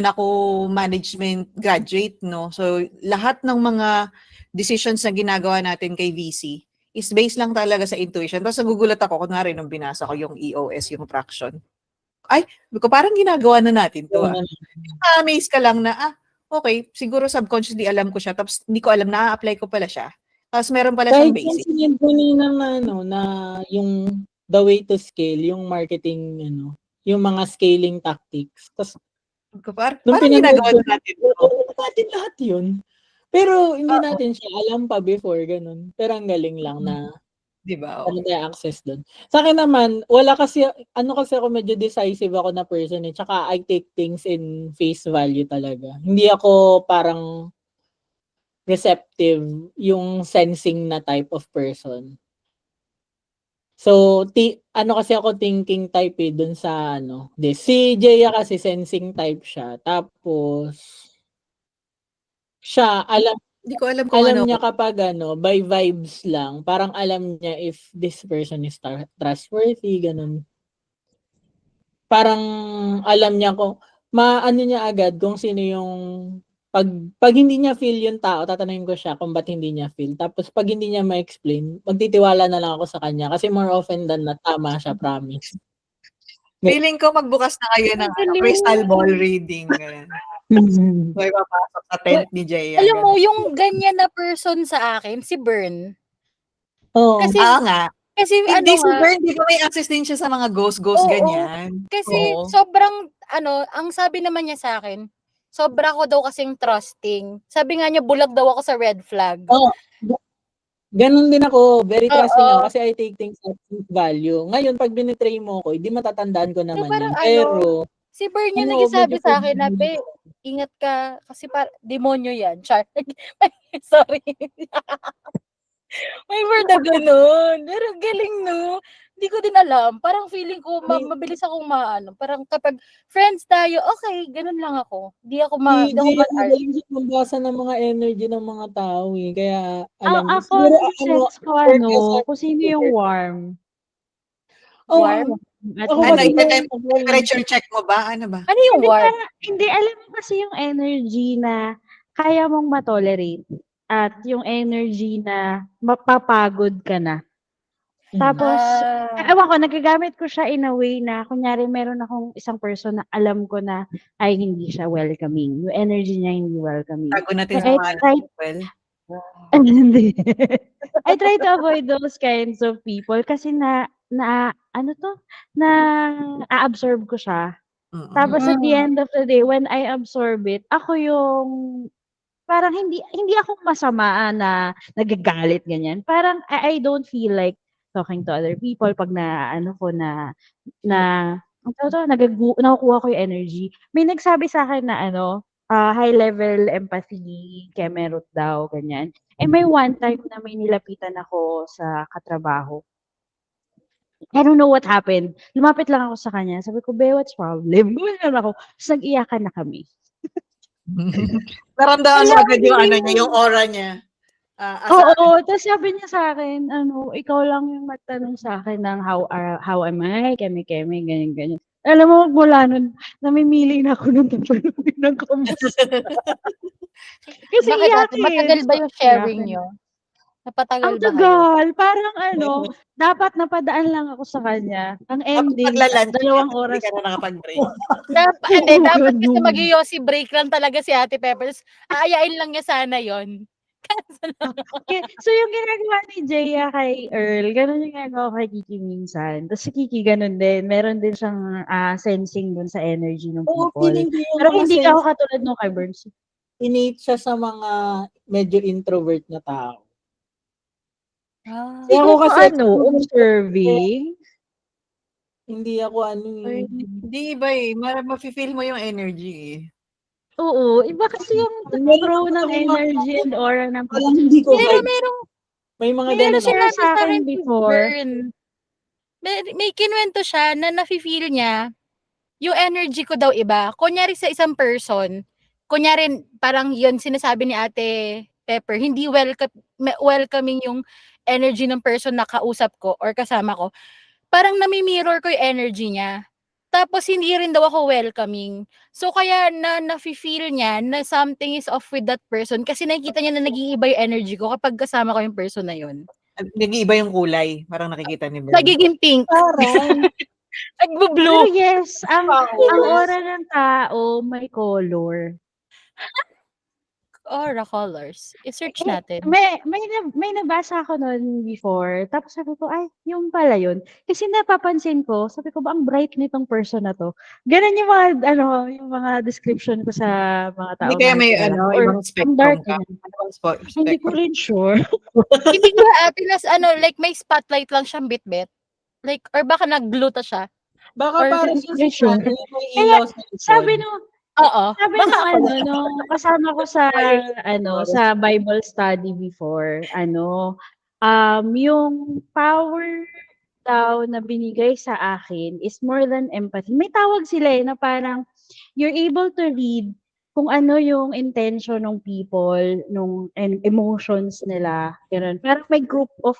ako management graduate, no? So, lahat ng mga decisions na ginagawa natin kay VC is based lang talaga sa intuition. Tapos nagugulat ako, kunwari nung binasa ko yung EOS, yung traction. Ay, parang ginagawa na natin to. Amaze ka lang na, okay, siguro subconsciously alam ko siya, tapos hindi ko alam, na-apply ko pala siya. Tapos meron pala siyang basic. Kahit yung kanina na yung the way to scale, yung marketing, yung mga scaling tactics. Tapos, parang ginagawa natin lahat yun. Pero hindi natin siya alam pa before, ganun. Pero ang galing lang na, diba? Ano tayo access doon. Sa akin naman, wala kasi ako medyo decisive ako na person eh. Tsaka I take things in face value talaga. Hindi ako parang receptive, yung sensing na type of person. So, kasi ako thinking type eh, dun sa si Jaya kasi sensing type siya. Tapos, siya, hindi ko alam kung alam niya kapag by vibes lang, parang alam niya if this person is trustworthy, ganun. Parang alam niya maano niya agad kung sino yung, pag hindi niya feel yung tao, tatanungin ko siya kung ba't hindi niya feel. Tapos pag hindi niya ma-explain, magtitiwala na lang ako sa kanya kasi more often than not, tama siya, promise. Feeling ko magbukas na kayo ng crystal ball reading. May papasok sa tent ni Jaya. Alam mo, yung ganyan na person sa akin, si Bern. Oo. Kasi, kasi hindi si Bern, di ba may access din siya sa mga ghost ganyan? Kasi sobrang, ang sabi naman niya sa akin, sobra ko daw kasing trusting. Sabi nga niya, bulag daw ako sa red flag. Ganun din ako, very trusting ako Oo. kasi I take things at face value. Ngayon, pag binitray mo ko, hindi matatandaan ko So, naman parang yan. ano, Pero, si Bern yung ano, nagsasabi medyo sa akin na, forgiving "Be, ako. ingat ka kasi demonyo yan." Char. Sorry. May word na gano'n. Pero galing 'no? Hindi ko din alam. Parang feeling ko May- mabilis akong maano, parang kapag friends tayo, okay, gano'n lang ako. Di ako Gian mag-argue. magaling siya magbasa ng mga energy ng mga tao eh. Kaya, alam mo, Ako, siguro, nasa-sense ko short essence kung sino yung warm. Oo, Warm? At ako Ano, kasi maliit. temperature check mo ba? Ano ba? Ano yung Hindi, warm? hindi, alam mo kasi yung energy na kaya mong ma-tolerate at yung energy na mapapagod ka na. Tapos, ewan ko, nagagamit ko siya in a way na, kunyari, meron akong isang person na alam ko na ay hindi siya welcoming. Yung energy niya hindi welcoming. Tago natin So, sa I mga try, well. hindi. I try to avoid those kinds of people kasi ano to, na a-absorb ko siya. Tapos at the end of the day, when I absorb it, ako yung parang hindi ako masama na nagagalit ganyan. Parang I don't feel like talking to other people pag na-ano ko na ang tawag dun, nakukuha ko yung energy. May nagsabi sa'kin na ano, high level empathy, kemerut daw, ganyan. May one time na may nilapitan ako sa katrabaho. I don't know what happened. Lumapit lang ako sa kanya. Sabi ko, "Be, what's problem?" Gumanon ako. Ta's nag-iyakan na kami. Naramdaman mo Alam agad mo yung ano yun? niya, yung aura niya. Oo, ta's sabi niya sa'kin ano, "Ikaw lang yung nagtanong sa'kin ng how am I, keme-keme, ganyan-ganyan." Alam mo mula nun, namimili na ako ng tatanungin ng kamusta. Kasi Bakit ate, iyakin, matagal gusto ba ko yung sharing iyakin. niyo? Ang Napatagal ba kayo? tagal, parang ano, dapat napadaan lang ako sa kanya. Ang Tapos ending, magla-lunch ka, 2 hindi oras. ka na nakapag-break. Hindi, Oo, dapat kasi ganun. mag-yosi break lang talaga si Ate Pepper. Ta's aayain lang niya sana yon. So yung ginagawa ni Jeya kay Earl, gano'n yung ginagawa ko kay Kiki minsan. Tapos si Kiki gano'n din, meron din siyang, sensing dun sa energy ng Oo, people. feeling ko yung Pero mga hindi sense ako katulad nung kay Burns. innate siya sa mga medyo introvert na tao. Ah. Kaya ako Siguro kasi ano, observing. hindi ako ano eh. Hindi iba eh. Mafe-feel mo yung energy eh. Oo, iba kasi yung Meron flow ako ng ng mga energy and aura ng parang people. hindi ko Pero vibes. May mga May ganun nag-share ako. sinabi sa sa'kin akin si before. Bern, may kinuwento siya na nafe-feel niya yung energy ko daw iba. Kunyari sa isang person, kunyari parang yun sinasabi ni Ate Pepper, hindi welcoming yung energy ng person na kausap ko or kasama ko. Parang nami-mirror ko yung energy niya. Tapos hindi rin daw ako welcoming. So kaya nafe-feel niya na something is off with that person kasi nakikita niya na nag-iiba yung energy ko kapag kasama ko yung person na yun. Nag-iiba yung kulay. Parang nakikita ni Bern. Nagiging pink. Parang, Pero Nagbo-blue. yes, ang Yes. aura ng tao may color. Aura colors. I-search Eh, natin. may nabasa ako nun before, tapos sabi ko, "Ay, yung pala yun." Kasi napapansin ko, sabi ko ba, "Ang bright nitong person na 'to." Gano'n yung mga ano, yung mga description ko sa mga Hindi taong kaya may nakikilala ko or ibang ang spectrum dark ka. ganyan. Ano bang Hindi ko spectrum? rin sure. Hindi ba ate like may spotlight lang siyang bitbit? Like, or baka nag-glue siya? baka Or parang Hindi ko siya rin si sure. ano, yung may Kaya ilaw sa sabi likod. nung Oo. sabi Baka nung ako ano, lang. nung kasama ko sa siguro. sa Bible study before, yung power daw na binigay sa akin is more than empathy. May tawag sila na parang you're able to read kung ano yung intention ng people, and emotions nila, gano'n. Parang may group of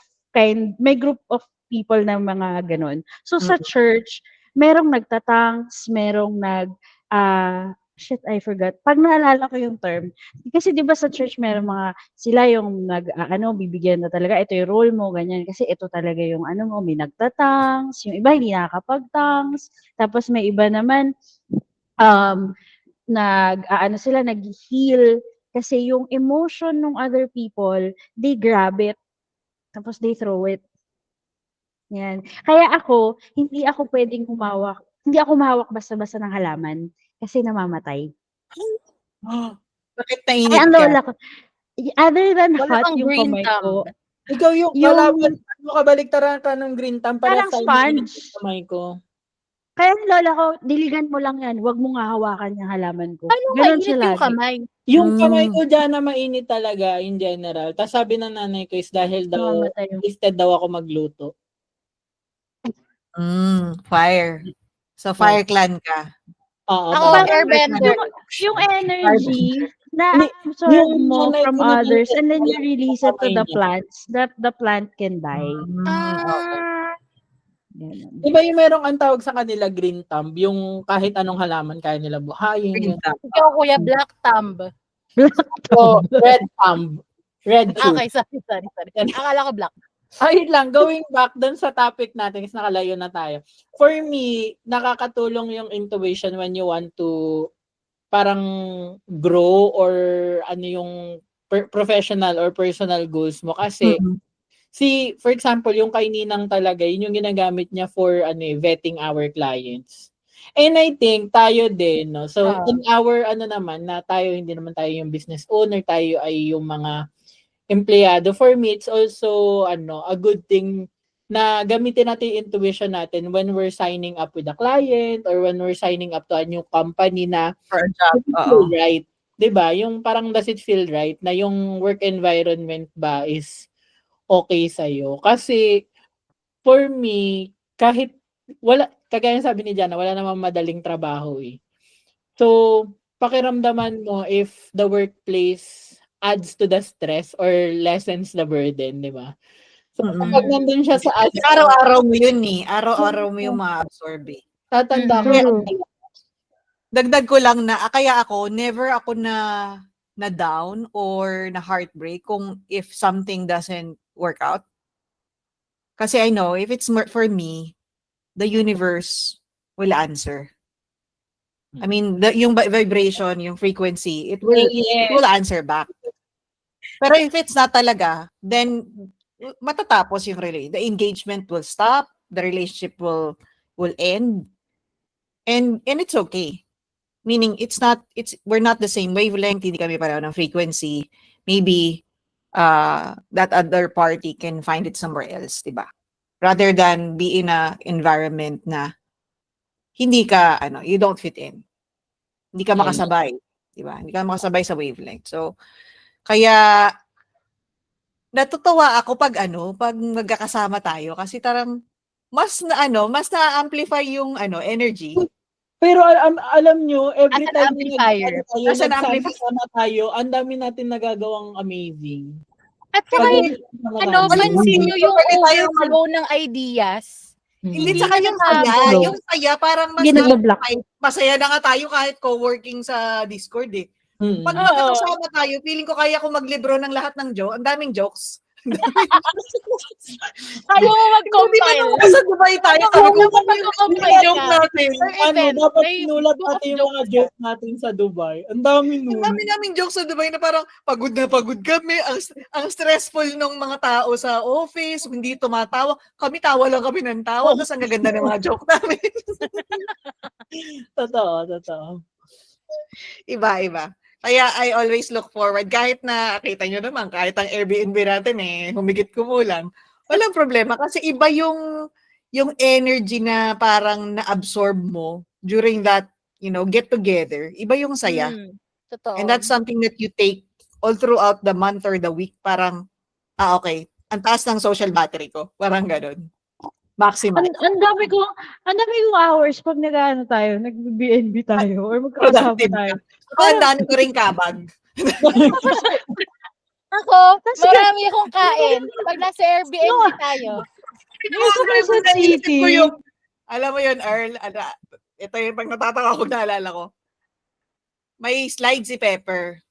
people na mga gano'n. So sa church, merong nagta-thanks, merong shit, I forgot. 'Pag naalala ko yung term, kasi 'di ba sa church merong sila yung bibigyan na talaga, ito yung role mo, ganyan. Kasi ito talaga yung ano mo, may nagta-thanks, yung iba hindi nakakapag-thanks. Tapos may iba naman, um, sila, naghi-heal. Kasi yung emotion ng other people, they grab it, tapos they throw it. Yan. Kaya hindi ako humawak basta-basta ng halaman kasi namamatay. Bakit Ay, nainip ang ka? lola ko, other than Wala hot kang yung green kamay thumb. ko, Ikaw yung, kabaliktaran ka ng green thumb para Parang sa sponge. kamay ko. Kaya ang lola ko, diligan mo lang yan. Huwag mo nga hawakan yung halaman ko. Ano Ganon mainit siya yung lagi. kamay? Yung kamay ko dyan na mainit talaga in general. Tapos sabi ng nanay ko is dahil daw, Mamamatay yung instead daw ako magluto. Fire. So, fire clan ka. Oo. Ako, parang- airbender. Yung energy na Hindi, absorb yung mo nanay from ko na others dito, and then you wala release sa it to the kamay niya. plants, that the plant can die. Okay. Ganon. Diba yung merong ang tawag sa kanila green thumb, yung kahit anong halaman kaya nila buhayin. Green Yun. thumb. Ikaw, kuya, black thumb. So, red thumb. Red tooth. Okay, sorry. Akala ko black. Ayun lang, going back dun sa topic natin, kasi nakalayo na tayo. For me, nakakatulong yung intuition when you want to parang grow or ano yung professional or personal goals mo. Kasi, for example, yung kay Ninang talaga, yun yung ginagamit niya for vetting our clients. And I think tayo din, no? So, in our naman, na tayo, hindi naman tayo yung business owner, tayo ay yung mga empleyado. For me, it's also a good thing na gamitin natin yung intuition natin when we're signing up with a client or when we're signing up to a new company na For a job. feel right. 'Di ba? Yung parang does it feel right na yung work environment ba is okay sa iyo? Kasi for me, kahit kagaya sabi ni Jana, wala namang madaling trabaho eh. So, pakiramdaman mo if the workplace adds to the stress or lessens the burden, di ba? So, kapag nandun siya sa Araw-araw mo yun eh. Araw-araw mo yung ma-absorb eh. tatanda ko. Dagdag ko lang na, kaya ako, never ako na down or na heartbreak kung if something doesn't work out. Kasi I know, if it's for me, the universe will answer. I mean, yung vibration, yung frequency, it will answer back. Pero if it's not talaga, then matatapos yung the engagement will stop, the relationship will end, and it's okay. Meaning we're not the same wavelength, hindi kami pareho ng frequency. Maybe that other party can find it somewhere else, diba? Rather than be in a environment na hindi ka you don't fit in. Hindi ka makasabay, diba? Hindi ka makasabay sa wavelength. So kaya natutuwa ako pag magkakasama tayo kasi tarang mas na-amplify yung energy. Pero alam nyo, every As an time amplifier. nagsama tayo, ang dami natin nagagawang amazing. At saka, pansin nyo yung overflow ng ideas. Hindi saka yung saya, parang masaya na nga tayo kahit co-working sa Discord eh. Pag magkakasama tayo, feeling ko kaya ko maglibro ng lahat ng ang daming jokes. Ayaw mo mag-compile. Sa Dubai tayo, Ayaw mo mag-compile joke natin. Dapat sinulat natin yung mga jokes natin sa Dubai. Ang dami nun. Ang dami naming jokes sa Dubai na parang pagod na pagod kami. Ang stressful ng mga tao sa office, hindi tumatawa. Kami tawa lang kami ng tawa. Tapos ang gaganda ng mga joke namin. Totoo. Iba. Kaya I always look forward. Kahit na, kita nyo naman, kahit ang Airbnb natin humigit kumulang, walang problema. Kasi iba yung energy na parang na-absorb mo during that, get together. Iba yung saya. Totoo. And that's something that you take all throughout the month or the week. Parang, okay, ang taas ng social battery ko. Parang ganun. Maximize. Ang dami kong hours pag tayo, nag-BNB tayo, or magkakasama tayo. Ang dami ko rin kabag. Ako, marami akong kain. Pag nasa Airbnb tayo. Alam mo yun, Earl, ito yung pag natataka ko, naalala ko. May slide si Pepper.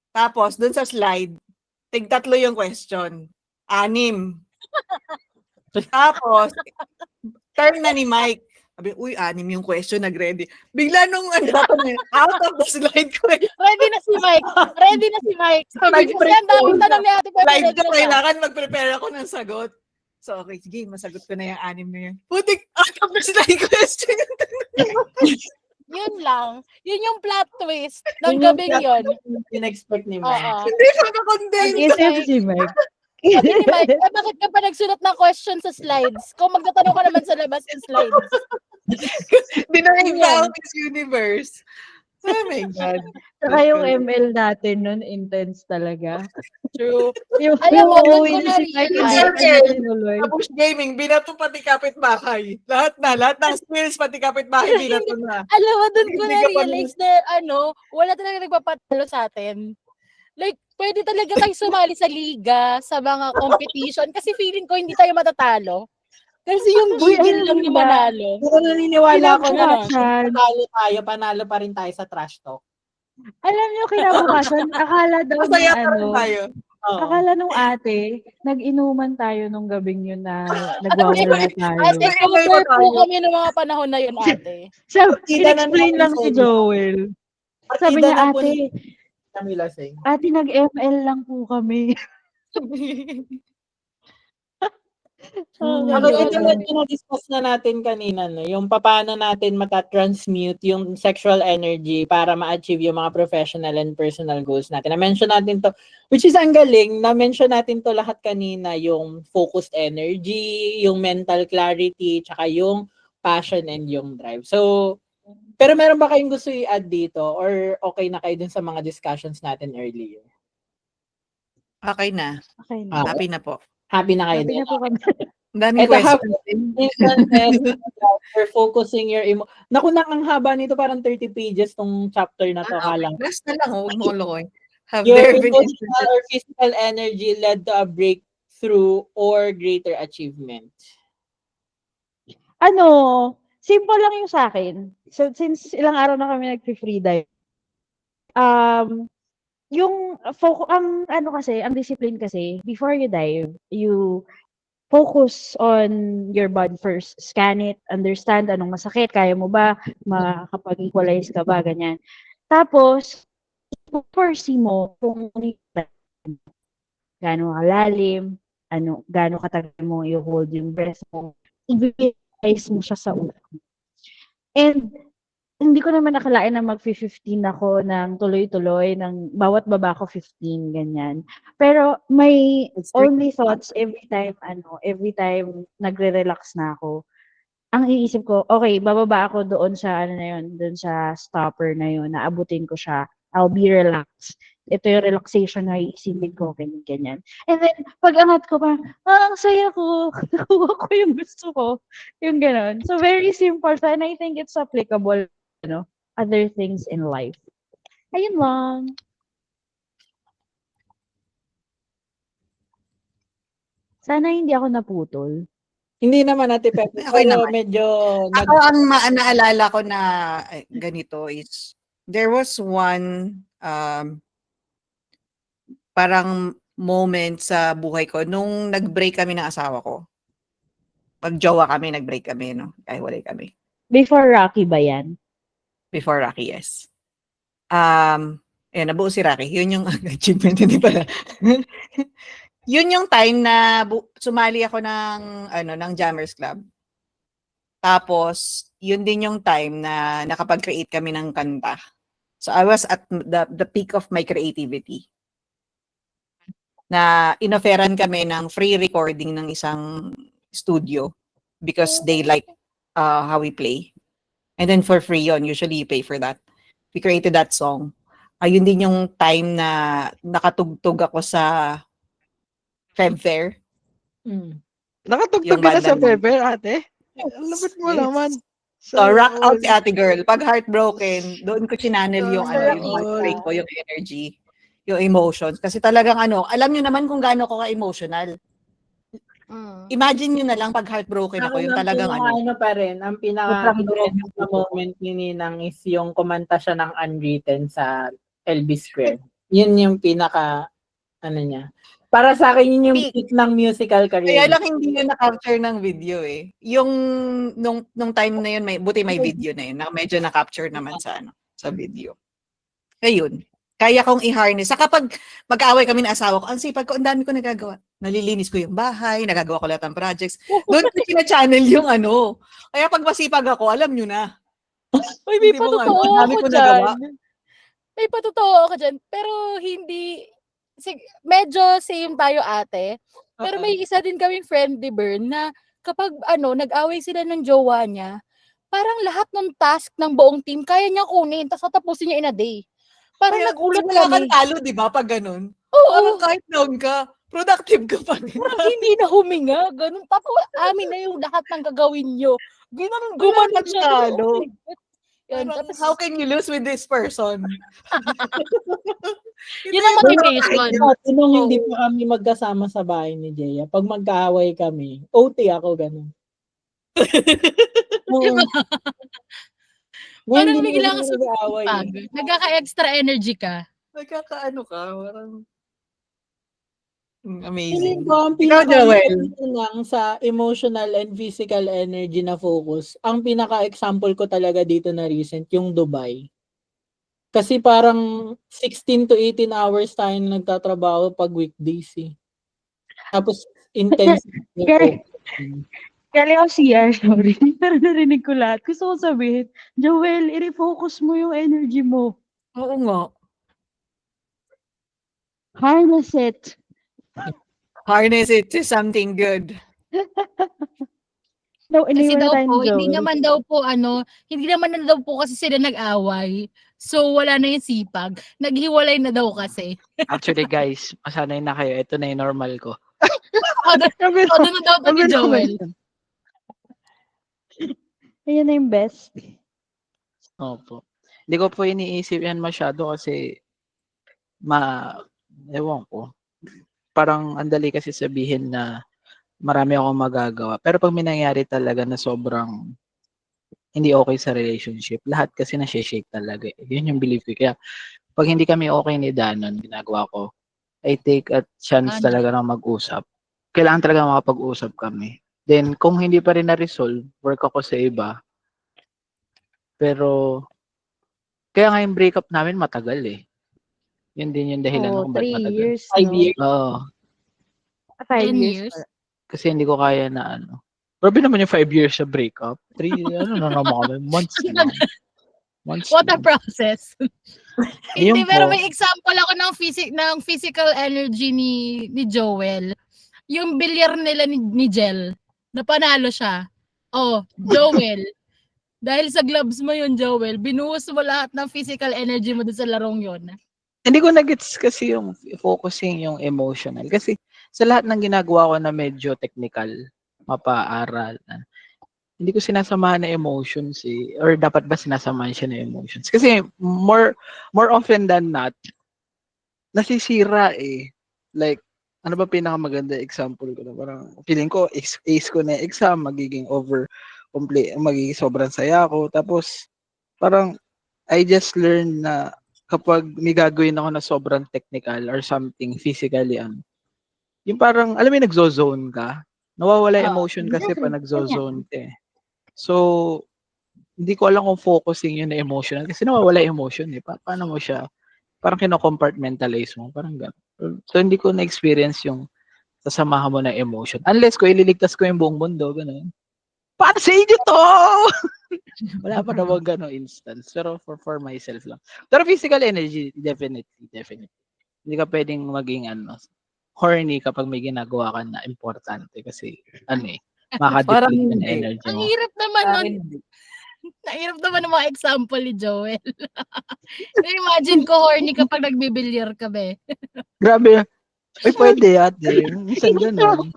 Tapos, dun sa slide, tig-tatlo yung question. 6. Tapos, turn na ni Mike. Sabi, 6 yung question, nag-ready. Bigla nung out of the slide ko Ready na si Mike. Sabi ko, ang daming tanong ni Ate Pepper. Slide ko, kailangan mag-prepare ako ng sagot. So, okay, sige, masagot ko na yung 6 na yun. Putik, out of the slide question. Yun lang. Yun yung plot twist ng gabing yun. In-expect ni Mike. Hindi ko na-condense. Nag-isip si Mike. Sabi ni Mike, bakit ka pa nagsulat ng question sa slides? Kung magtatanong ka naman sa labas ng slides. Dinarave out Miss Universe. Oh my God. Saka yung ML natin nun, intense talaga. True. Yung Alam mo, doon uuwi ko na si Mike, hindi na-realize. pa niya tinuloy. Tapos gaming, binato pati kapitbahay. Lahat ng skills, pati kapitbahay, binato na. Alam mo, doon ko Hindi ka pa na-realize na, wala talaga nagpapatalo sa atin. Like, pwede talaga kayo sumali sa liga, sa mga competition, kasi feeling ko hindi tayo matatalo. Kasi yung gigil lang yung manalo. Pero naniniwala ako na Kinabukasan, panalo pa rin tayo sa trash talk. alam niyo, kinabukasan, akala daw Masaya ng pa rin tayo. Oo. akala nung ate, nag-inuman tayo nung gabing yun na nagwawala tayo. Ate, cover po kami ng mga panahon na yun, ate. So, Partida na in-explain namin lang sa si inyo. Joel. Sabi Partida niya, na po ate, ni Camila Singh. ate, nag-ML lang po kami. Ako ito na discuss na natin kanina, no? Yung paano natin matatransmute yung sexual energy para ma-achieve yung mga professional and personal goals natin. Na-mention natin to, which is ang galing, na-mention natin to lahat kanina, yung focused energy, yung mental clarity, tsaka yung passion and yung drive. So, pero meron ba kayong gusto i-add dito or okay na kayo dun sa mga discussions natin earlier? Okay na. Okay na. Happy na po. Happy na kayo Happy din? na po kami. Ang daming Ito, questions. instances for focusing your Naku, ang haba nito, parang 30 pages tong chapter na to. Okay. Kalang. Last na lang, huwag mo lokoy. Have Your there been emotional instances? or physical energy led to a breakthrough or greater achievement? Simple lang yung sa akin. So, since ilang araw na kami nag-free dive, ang discipline kasi, before you dive, you focus on your body first. Scan it, understand anong masakit, kaya mo ba, makakapag-equalize ka ba, ganyan. Tapos, foresee mo kung gaano kalalim, gaano katagal mo i-hold yung breath mo, i-visualize mo siya sa utak mo. And, hindi ko naman nakalain na mag-15 ako ng tuloy-tuloy, ng bawat baba ko 15, ganyan. Pero may only thoughts every time nagre-relax na ako. Ang iisip ko, okay, bababa ako doon sa doon sa stopper na yun, naabutin ko siya. I'll be relaxed. Ito yung relaxation na iisipin ko, ganyan. And then, pag angat ko pa, ang saya ko, nakuha ko yung gusto ko. Yung gano'n. So, very simple. And I think it's applicable other things in life. Ayun lang. Sana hindi ako naputol. Hindi naman, Ate Pepe. Okay Pero naman. medyo... Ako, ang naalala ko na ganito is, there was one parang moment sa buhay ko nung nag-break kami ng asawa ko. Pag-jowa kami, nag-break kami, no? Ay, walay kami. Before Rocky ba yan? Before Rocky, yes. Nabuo si Rocky. Yun yung achievement, hindi pala. Yun yung time na sumali ako ng Jammers Club. Tapos, yun din yung time na nakapag-create kami ng kanta. So, I was at the peak of my creativity. Na inoferan kami ng free recording ng isang studio because they like how we play. And then for free yun, usually you pay for that. We created that song. Ayun din yung time na nakatugtog ako sa Feb Fair. Nakatugtog Yung ka na sa banda Feber, ate? Lapit mo Yes. naman. So, rock out si ate girl. Pag heartbroken, doon ko sinanel yung yung heartbreak ko, yung energy, yung emotions. Kasi talagang alam nyo naman kung gaano ko ka-emotional. Imagine nyo na lang pag heartbroken ako, yung talagang pa rin, ang pinaka moment ni Ninang is yung kumanta siya ng Unwritten sa LB Square. Yun yung pinaka, niya. Para sa akin, yun yung peak ng musical career. Kaya lang hindi yun na-capture ng video eh. Yung, nung time na yun, buti may video na yun, na medyo na-capture naman sa video. Ayun. Kaya kong i-harness. Saka kapag mag-aaway kami ng asawa ko, ang sipag ko, ang dami ko nagagawa. Nalilinis ko yung bahay, nagagawa ko lahat ng projects. Doon ko sina-channel yung Kaya pag masipag ako, alam nyo na. Uy, may Hindi mo patotoo ang dami ako ko nagawa. dyan. May patotoo ako dyan. Pero hindi medyo same tayo ate. Pero Oo. may isa din kaming friend ni Bern na kapag nag-away sila ng jowa niya, parang lahat ng task ng buong team kaya niya kunin tapos tatapusin niya in a day. Parang Kaya nagulat wala kang kami. talo, di ba, pag ganun? Oo, Parang kahit down ka, productive ka pa rin. parang hindi na huminga, ganun. Tapos amin na yung lahat ng gagawin niyo. Gumanon Wala kang siya. talo. Oh my God. Yun, Parang, tapos, how can you lose with this person? yun ang motivation. Dati nung hindi Oo. pa kami magkasama sa bahay ni Jeya, pag magkaaway kami, OT ako ganun. Oo. Ngayon Parang hindi na bigla kami ka nag-aaway. pag nagkaka-extra energy ka. Nagkakaano ka, parang Feeling amazing. ko ang Ikaw, Joel. lang sa emotional and physical energy na focus, ang pinaka-example ko talaga dito na recent, yung Dubai. Kasi parang 16 to 18 hours tayo nagtatrabaho pag weekdays eh. Tapos intense. Gary, galing ako CR, sorry. Pero narinig ko lahat. Gusto ko sabihin, Joel, i-refocus mo yung energy mo. Oo nga. Harness it. Harness it to something good. No, Kasi iniwan na daw tayo ni po, hindi Joel. naman na daw po kasi sila nag-away. So, wala na yung sipag. Naghiwalay na daw kasi. Actually guys, masanay na kayo. Ito na yung normal ko. Doon na daw to ni Joel. Ayan na yung best. Opo. Hindi ko po iniisip yan masyado kasi ewan ko. Parang andali kasi sabihin na marami akong magagawa. Pero pag may nangyari talaga na sobrang hindi okay sa relationship, lahat kasi na-shake talaga. Yun yung belief ko. Kaya pag hindi kami okay ni Danon, ginagawa ko, I take a chance talaga na mag-usap. Kailangan talaga makapag-usap kami. Then, kung hindi pa rin na-resolve, work ako sa iba. Pero, kaya nga yung breakup namin matagal eh. Yun din yung dahilan kung ba't 3 matagal. years, 5 no? years. Oo. 5 10 years. years. Kasi hindi ko kaya na ano. Grabe naman yung 5 years sa breakup. 3, ano na naman kami, months lang. Months What a lang. process. Ayun Hindi, pero po. may example ako ng physical energy ni Joel. Yung bilyar nila ni Jel. Napanalo siya. Oh, Joel. Dahil sa gloves mo yun, Joel, binuhos mo lahat ng physical energy mo dun sa larong yun. Hindi ko na-gets kasi yung focusing yung emotional. Kasi sa lahat ng ginagawa ko na medyo technical, mapaaral, hindi ko sinasamahan na emotions eh. Or dapat ba sinasamahan siya na emotions? Kasi more often than not, nasisira eh. Like, ano ba pinakamaganda example ko na parang feeling ko ace ko na exam, magiging magiging sobrang saya ako. Tapos parang I just learned na kapag may gagawin ako na sobrang technical or something physically, yung parang, alam mo yung nagzo-zone ka, nawawala yung emotion kasi pa nagzo-zone ka eh. So, hindi ko alam kung focusing yun na emotional kasi nawawala yung emotion eh. Paano mo siya, parang kino-compartmentalize mo, parang gano'n. So, hindi ko na-experience yung sasamahan mo na emotion. Unless ko ililigtas ko yung buong mundo, gano'n. Para sa inyo to! Wala pa naman gano'ng instance. Pero for myself lang. Pero physical energy, definitely. Hindi ka pwedeng maging horny kapag may ginagawa ka na importante kasi Parang makadeplete ng hindi. energy Ang mo. hirap naman nun. Parang hindi. Nahirap naman ng mga example ni Joel. Imagine ko horny kapag nagbibilyar ka, be. Grabe. Ay, pwede ate. Minsan gano'n.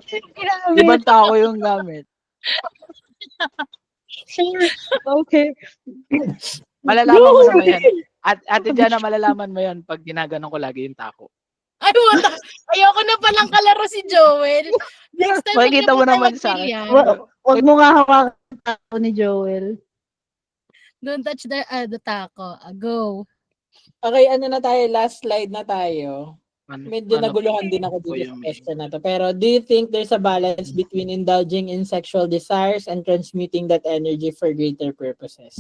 Ibang tao yung gamit. Okay. Malalaman mo naman yan. At ate Jana, malalaman mo yan pag ginaganon ko lagi yung tako. Ay, wala. Ayoko na palang kalaro si Joel. Next time, Makikita mo naman sa akin. Wag mo nga hawakan ang tao ni Joel. Don't touch the taco. Go. Okay, ano na tayo? Last slide na tayo. Medyo Ano naguluhan din ako po dito sa yung question na to. Pero do you think there's a balance between indulging in sexual desires and transmuting that energy for greater purposes?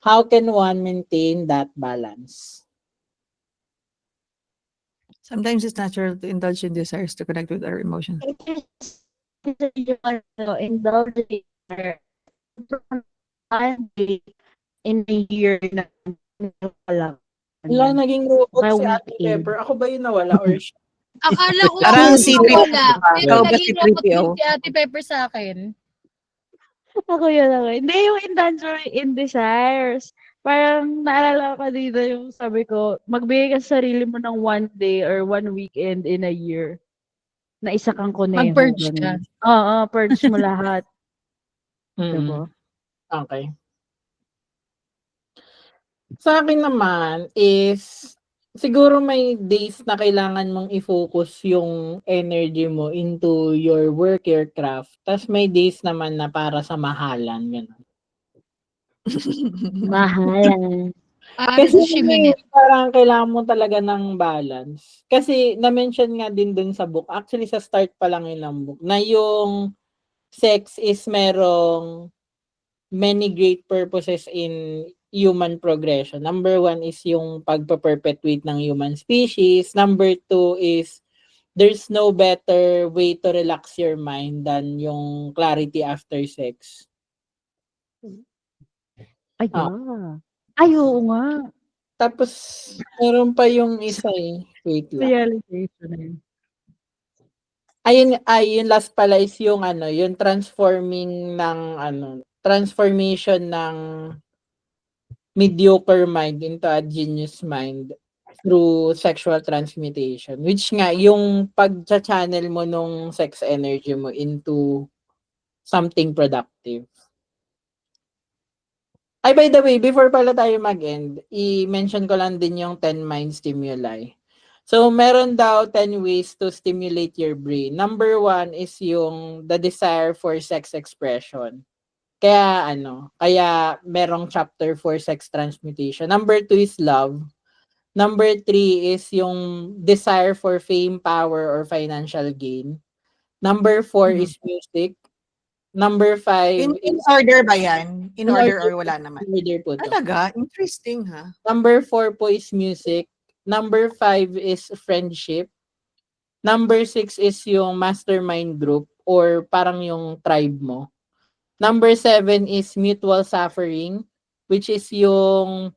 How can one maintain that balance? Sometimes it's natural to indulge in desires to connect with our emotions. Indulging in a year na lang. Wala, naging robot Baka si Ate weekend. Pepper. Ako ba yung nawala or siya? Akala ko Parang ako si wala. Pero Ikaw ba si naging robot 3PO? din si Ate Pepper sa akin. Ako yun ako. Hindi yung Intangible in Desires. Parang naalala ko dito yung sabi ko, magbigay ka sa sarili mo ng one day or one weekend in a year na isa kang kuneho. Mag-purge ka. ganun. Oo, purge mo lahat. Diba? Okay. Sa akin naman is, siguro may days na kailangan mong i-focus yung energy mo into your work, your craft. Tapos may days naman na para sa mahalan. Ganun. Mahalan. Para sa Shimine. Parang kailangan mo talaga ng balance. Kasi na-mention nga din dun sa book, actually sa start pa lang yun ng book, na yung sex is merong many great purposes in human progression. Number 1 is yung pagpa-perpetuate ng human species. Number 2 is there's no better way to relax your mind than yung clarity after sex. Ay, Ah. Ay, oo nga. Tapos, meron pa yung isa wait lang. Realization na yun. Yung last pala is yung yung transformation ng mediocre mind into a genius mind through sexual transmutation, which nga yung pag-channel mo nung sex energy mo into something productive. Ay, by the way, before pala tayo mag-end, i-mention ko lang din yung 10 mind stimuli. So, meron daw 10 ways to stimulate your brain. Number 1 is yung the desire for sex expression. Kaya merong chapter for sex transmutation. Number 2 is love. Number 3 is yung desire for fame, power, or financial gain. Number 4 is music. Number 5 In order ba yan? In order or wala naman? order po to. Talaga? Interesting, ha? Number 4 po is music. Number 5 is friendship. Number 6 is yung mastermind group or parang yung tribe mo. Number 7 is mutual suffering, which is yung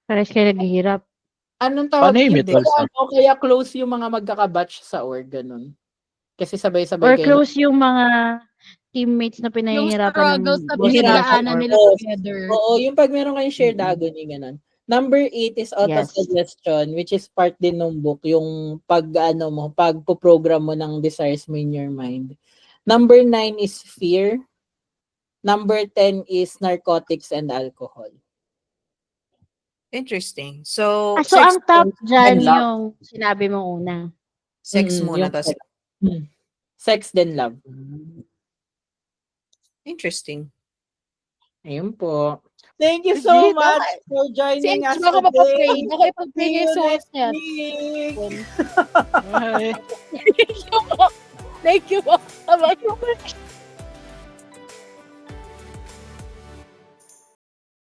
Pares kayo naghihirap. anong tawag Paano yung dito? mutual suffering? Kaya close yung mga magkakabatch sa org, ganun. Kasi sabay-sabay Or kayo. close yung mga teammates na Yung pinahihirapan struggles na boss pinagdaanan nila. nila Oo. together. Oo, yung pag meron kayong shared agony, ganun. Number 8 is auto-suggestion, which is part din ng book, yung pagpo-program mo ng desires mo in your mind. Number 9 is fear. Number 10 is narcotics and alcohol. Interesting. So, So ang top dyan and love. yung sinabi mo una. Sex muna. yung Tas, sex then love. interesting. Ayun po. Thank you so Legit, much for joining us Baka today. mapapray. Baka ipag-pray See kayo you sa host next niya. week. Bye. Thank you po. Thank you po.